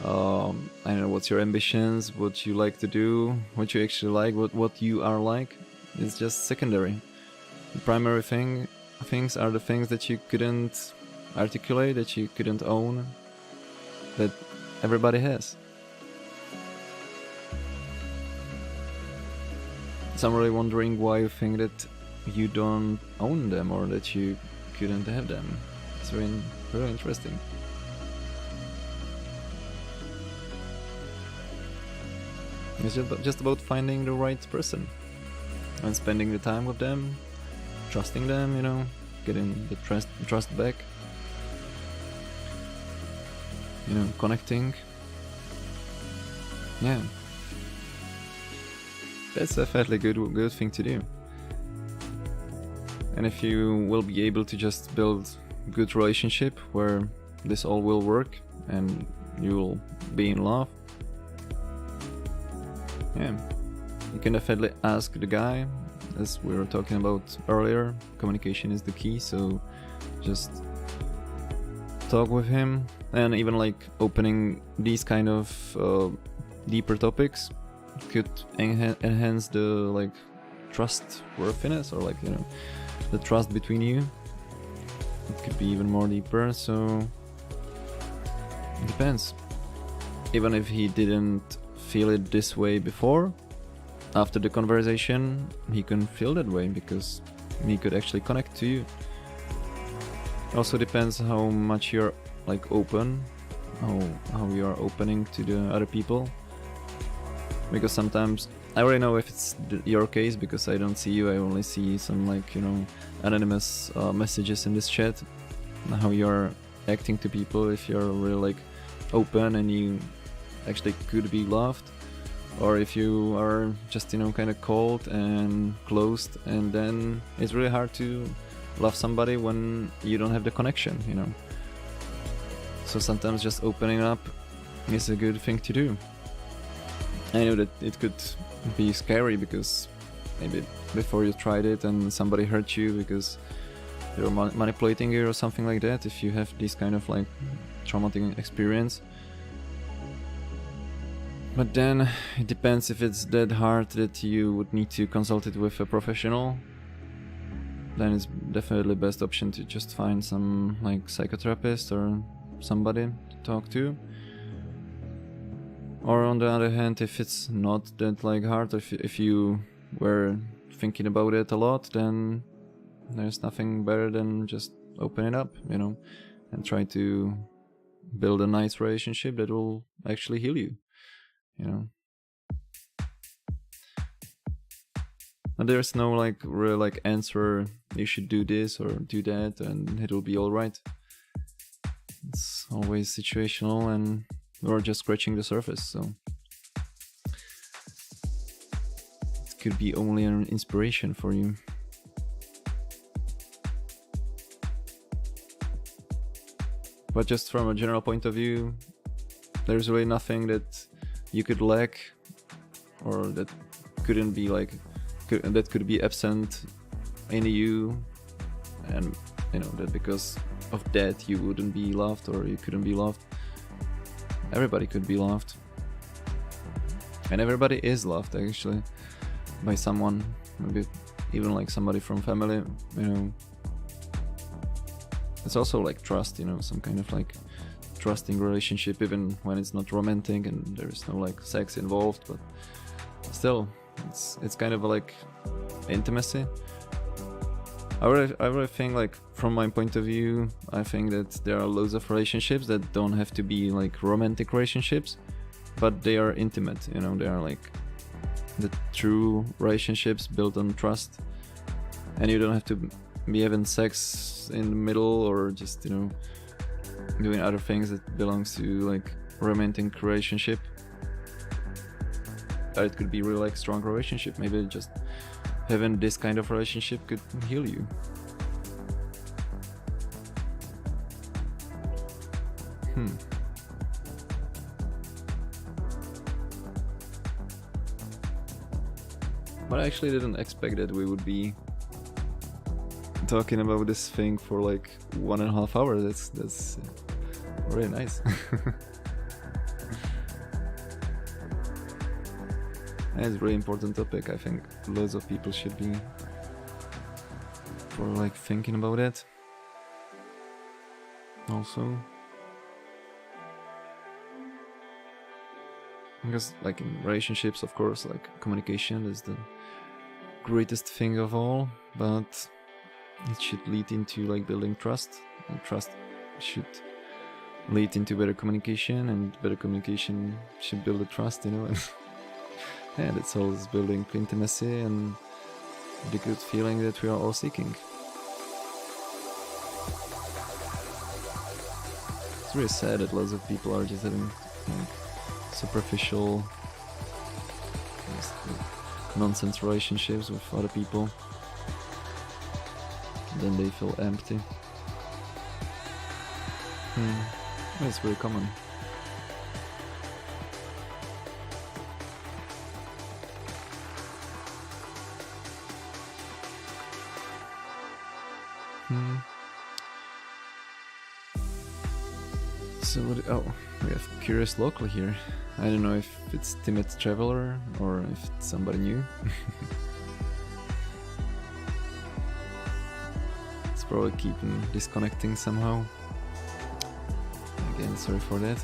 I don't know, what's your ambitions, what you like to do, what you actually like, what you are like. It's just secondary. The primary things are the things that you couldn't articulate, that you couldn't own, that everybody has. So I'm really wondering why you think that you don't own them, or that you couldn't have them. It's really, really interesting. It's just about finding the right person and spending the time with them, trusting them, you know, getting the trust back, you know, connecting. Yeah, that's definitely a good thing to do. And if you will be able to just build a good relationship where this all will work and you will be in love, yeah, you can definitely ask the guy, as we were talking about earlier. Communication is the key, so just talk with him, and even like opening these kind of deeper topics could enhance the like trustworthiness, or like, you know, the trust between you. It could be even more deeper, so it depends. Even if he didn't feel it this way before, after the conversation he can feel that way because he could actually connect to you. Also depends how much you're like open, how you are opening to the other people, because sometimes I already know if it's your case because I don't see you, I only see some like, you know, anonymous messages in this chat, how you're acting to people, if you're really like open and you actually could be loved, or if you are just, you know, kind of cold and closed, and then it's really hard to love somebody when you don't have the connection, you know. So sometimes just opening up is a good thing to do. I know that it could be scary because maybe before you tried it and somebody hurt you because they were manipulating you or something like that, if you have this kind of like traumatic experience. But then it depends if it's that hard that you would need to consult it with a professional. Then it's definitely the best option to just find some like psychotherapist or somebody to talk to. Or on the other hand, if it's not that like hard, if you were thinking about it a lot, then there's nothing better than just open it up, you know, and try to build a nice relationship that will actually heal you, you know. And there's no like real like answer, you should do this or do that and it'll be alright. It's always situational and we're just scratching the surface, so it could be only an inspiration for you. But just from a general point of view, there's really nothing that you could lack or that couldn't be like that could be absent in you, and you know that because of that you wouldn't be loved or you couldn't be loved. Everybody could be loved, and everybody is loved actually by someone, maybe even like somebody from family, you know. It's also like trust, you know, some kind of like trusting relationship, even when it's not romantic and there is no like sex involved, but still it's kind of like intimacy. I really think, like, from my point of view, I think that there are loads of relationships that don't have to be like romantic relationships, but they are intimate, you know, they are like the true relationships built on trust, and you don't have to be having sex in the middle or just, you know, doing other things that belongs to like romantic relationship. But it could be really like strong relationship. Maybe just having this kind of relationship could heal you. But I actually didn't expect that we would be talking about this thing for like 1.5 hours. That's really nice. And it's a really important topic. I think loads of people should be for like thinking about it also, because like in relationships, of course, like communication is the greatest thing of all, but it should lead into like building trust, and trust should lead into better communication, and better communication should build the trust, you know. And it's always building intimacy and the good feeling that we are all seeking. It's really sad that lots of people are just having like superficial nonsense relationships with other people. Then they feel empty. It's very common. So we have Curious Local here. I don't know if it's Timid Traveler or if it's somebody new. It's probably keeping disconnecting somehow. Again, sorry for that.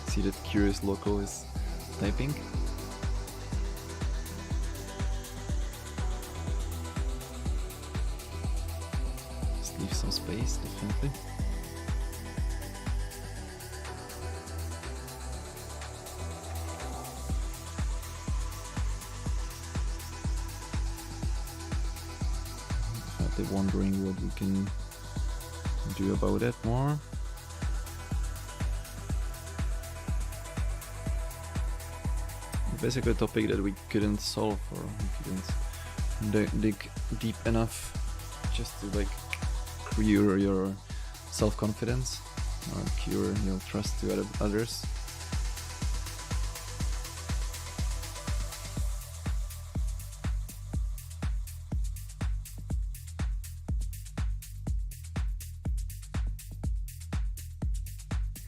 See that Curious Local is typing. Just leave some space, definitely. probably wondering what we can do about that more. Basically a topic that we couldn't solve, or we couldn't dig deep enough just to like cure your self-confidence or cure your trust to others.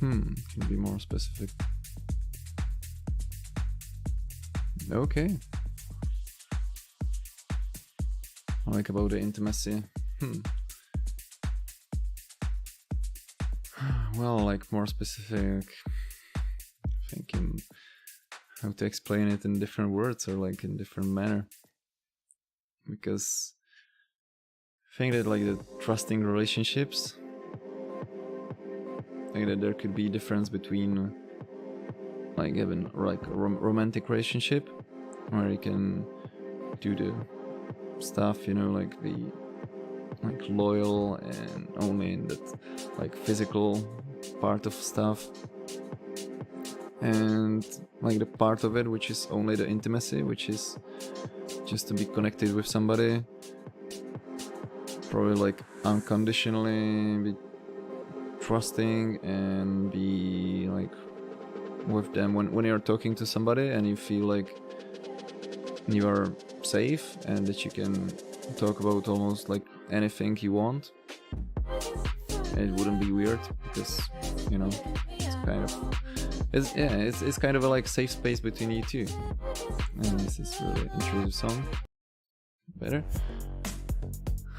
Can you be more specific? Okay. Like about the intimacy. Well, like more specific. Thinking how to explain it in different words or like in different manner. Because I think that like the trusting relationships, like that there could be difference between like having like a romantic relationship where you can do the stuff, you know, like be like loyal and only in that like physical part of stuff, and like the part of it which is only the intimacy, which is just to be connected with somebody, probably like unconditionally, be trusting and be like with them when you're talking to somebody and you feel like you are safe and that you can talk about almost like anything you want. It wouldn't be weird because, you know, it's kind of it's kind of a like safe space between you two. And this is really intrusive song. Better.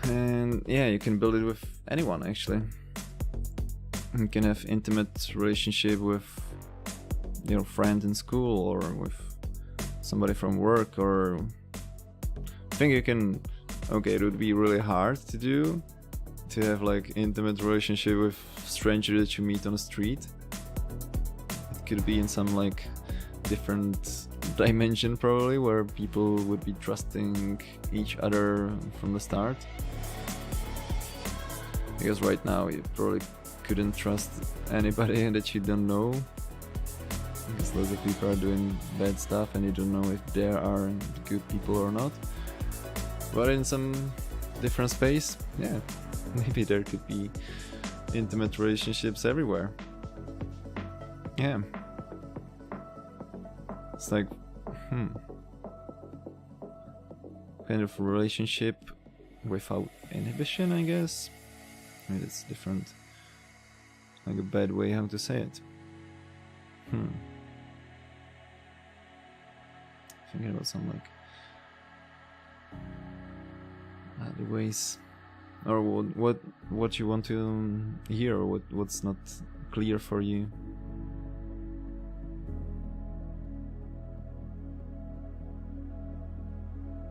And yeah, you can build it with anyone actually. You can have intimate relationship with your friend in school or with somebody from work, or I think you can, okay, it would be really hard to do, to have like intimate relationship with stranger that you meet on the street. It could be in some like different dimension probably, where people would be trusting each other from the start. Because right now you probably couldn't trust anybody that you don't know, because lots of people are doing bad stuff and you don't know if they are good people or not. But in some different space, yeah, maybe there could be intimate relationships everywhere. Yeah. It's like, kind of relationship without inhibition, I guess. Maybe it's different, like a bad way how to say it. Thinking about some like other ways, or what you want to hear, or what's not clear for you.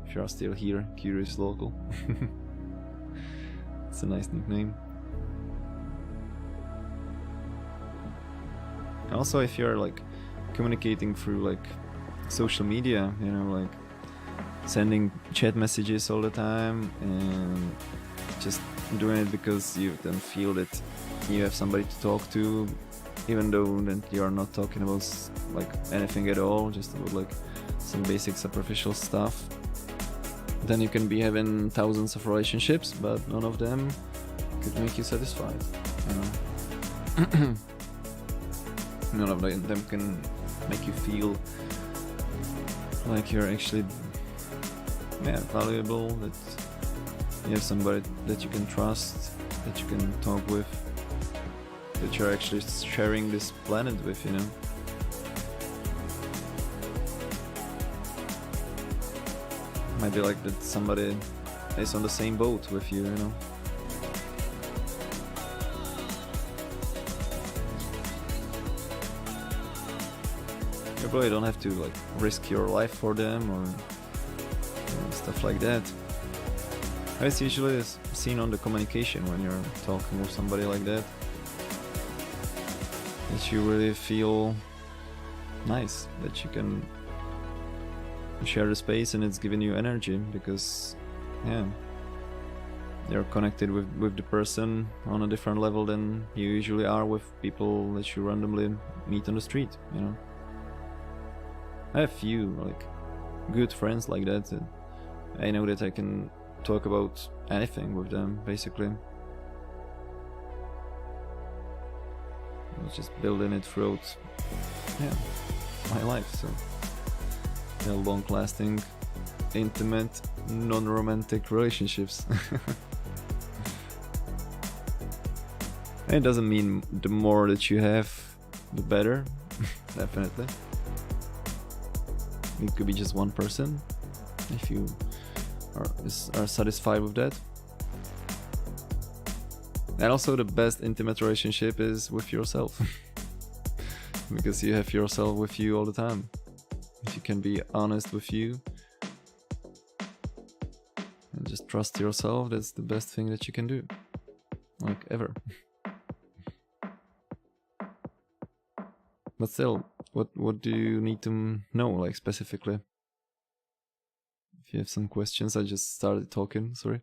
If you are still here, Curious Local. It's a nice nickname. Also, if you're like communicating through like social media, you know, like sending chat messages all the time and just doing it because you then feel that you have somebody to talk to, even though that you are not talking about like anything at all, just about like some basic superficial stuff, then you can be having thousands of relationships, but none of them could make you satisfied, you know. None of them can make you feel like you're actually valuable, that you have somebody that you can trust, that you can talk with, that you're actually sharing this planet with, you know. Might be like that somebody is on the same boat with you, you know. You probably don't have to like risk your life for them or stuff like that. It's usually seen on the communication when you're talking with somebody like that, that you really feel nice, that you can share the space and it's giving you energy, because you're connected with the person on a different level than you usually are with people that you randomly meet on the street, you know. I have few like good friends like that, and I know that I can talk about anything with them, basically. I was just building it throughout, my life, so long-lasting, intimate, non-romantic relationships. And it doesn't mean the more that you have, the better, definitely. It could be just one person, if you are satisfied with that. And also the best intimate relationship is with yourself. Because you have yourself with you all the time. If you can be honest with you and just trust yourself, that's the best thing that you can do. Like, ever. But still, what do you need to know, like, specifically? If you have some questions, I just started talking, sorry.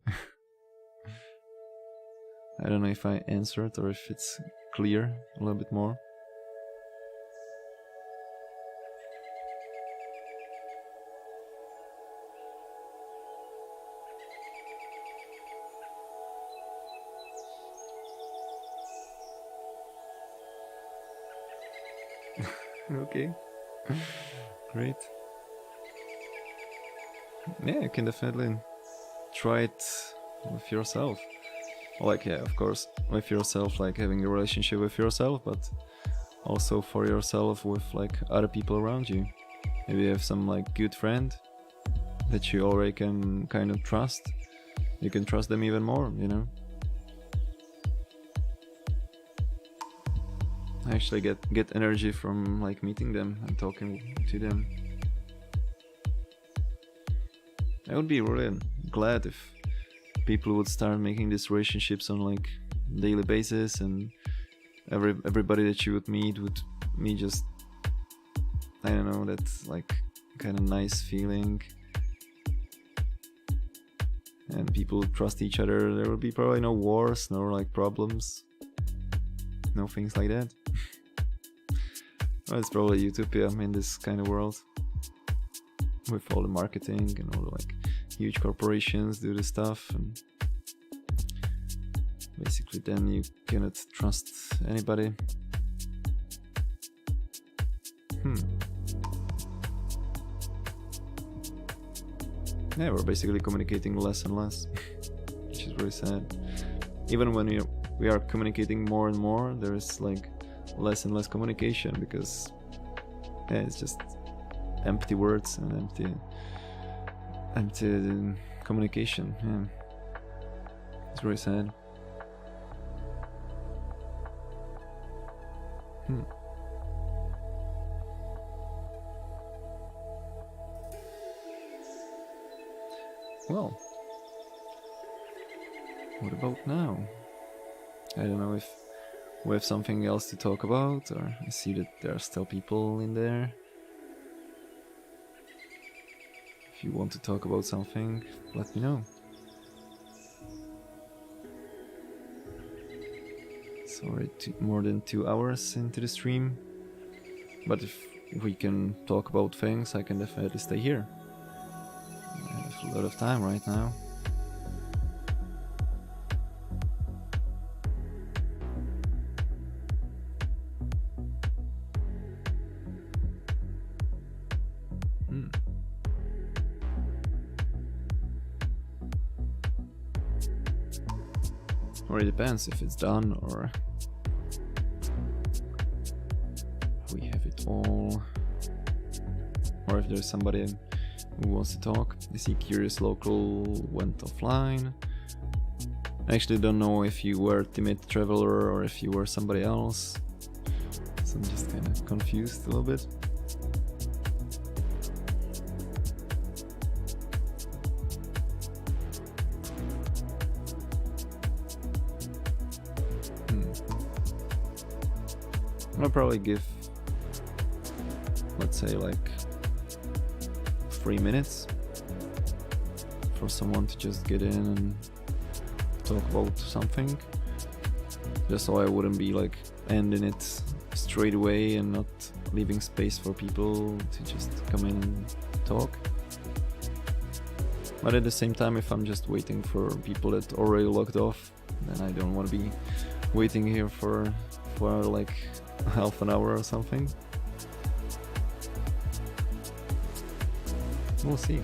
I don't know if I answered or if it's clear a little bit more. Okay, great. Yeah, you can definitely try it with yourself. Like, yeah, of course, with yourself, like having a relationship with yourself, but also for yourself with like other people around you. Maybe you have some like good friend that you already can kind of trust. You can trust them even more, you know. I actually get energy from like meeting them and talking to them. I would be really glad if people would start making these relationships on like daily basis, and everybody that you would meet just, I don't know, that's like kind of nice feeling, and people would trust each other. There would be probably no wars, no like problems, no things like that. Well, it's probably utopia in this kind of world, with all the marketing and all the like huge corporations do this stuff, and basically then you cannot trust anybody. Yeah, we're basically communicating less and less, which is really sad. Even when we are communicating more and more, there is like less and less communication, because it's just empty words and empty communication. Yeah, it's really sad. Well, what about now? I don't know if we have something else to talk about, or I see that there are still people in there. If you want to talk about something, let me know. It's already more than 2 hours into the stream, but if we can talk about things, I can definitely stay here. I have a lot of time right now. Or it depends if it's done or we have it all, or if there's somebody who wants to talk. I see Curious Local went offline. I actually don't know if you were Timid Traveler or if you were somebody else, so I'm just kind of confused a little bit. I'll probably give, let's say, like 3 minutes for someone to just get in and talk about something, just so I wouldn't be like ending it straight away and not leaving space for people to just come in and talk. But at the same time, if I'm just waiting for people that already logged off, then I don't want to be waiting here for like half an hour or something. We'll see.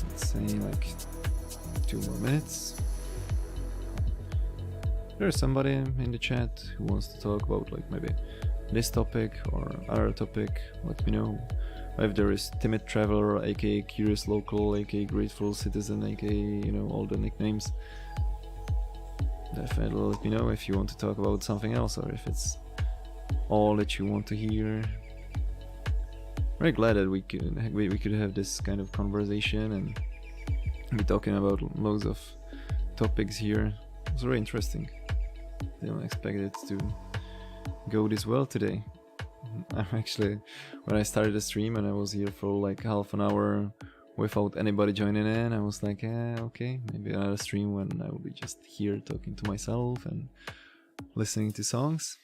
Let's say like 2 more minutes. There's somebody in the chat who wants to talk about like maybe this topic or other topic. Let me know. If there is Timid Traveler, aka Curious Local, aka Grateful Citizen, aka, you know, all the nicknames. Definitely let me know if you want to talk about something else or if it's all that you want to hear. Very glad that we could have this kind of conversation and be talking about loads of topics here. It was very interesting. Didn't expect it to go this well today. I'm actually, when I started the stream and I was here for like half an hour without anybody joining in, I was like, okay, maybe another stream when I will be just here talking to myself and listening to songs.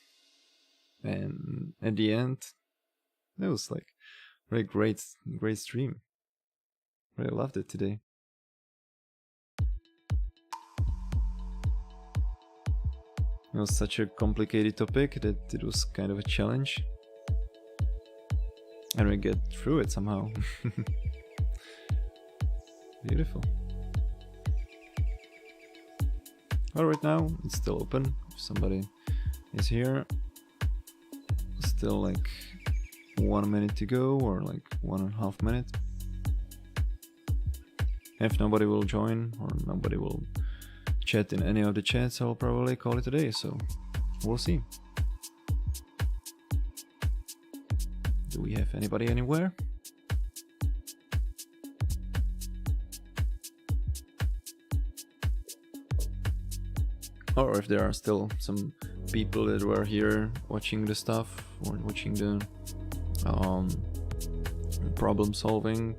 And at the end, it was like very great stream. Really loved it today. It was such a complicated topic that it was kind of a challenge. And we get through it somehow. Beautiful. Well, right now it's still open. If somebody is here, still like 1 minute to go, or like 1.5 minutes. If nobody will join or nobody will chat in any of the chats, I'll probably call it a day, so we'll see. Do we have anybody anywhere? Or if there are still some people that were here watching the stuff or watching the problem solving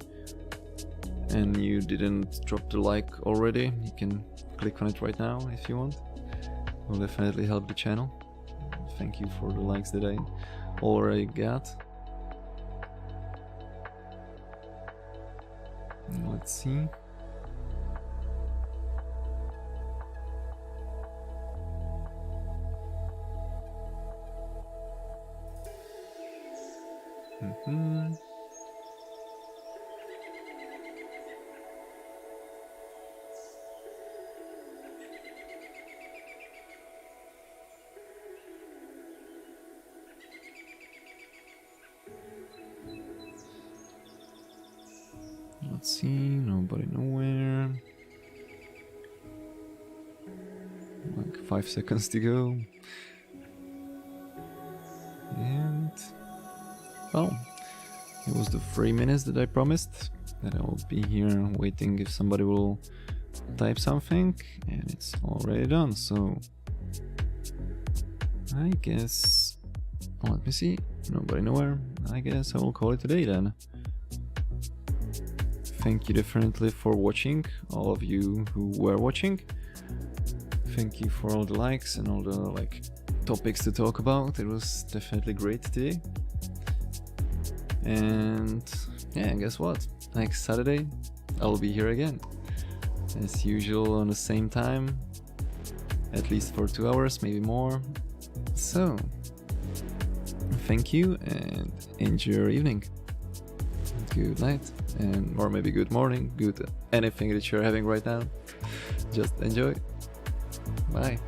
and you didn't drop the like already, you can click on it right now if you want. It will definitely help the channel. Thank you for the likes that I already got. Let's see. Let's see, nobody nowhere. Like 5 seconds to go. And well, it was the 3 minutes that I promised, that I will be here waiting if somebody will type something, and it's already done, so I guess, let me see, nobody nowhere, I guess I will call it a day then. Thank you definitely for watching, all of you who were watching. Thank you for all the likes and all the topics to talk about. It was definitely great today. And yeah, guess what? Next Saturday I'll be here again, as usual on the same time, at least for 2 hours, maybe more. So thank you and enjoy your evening. Good night, and or maybe good morning, good anything that you're having right now. Just enjoy. Bye.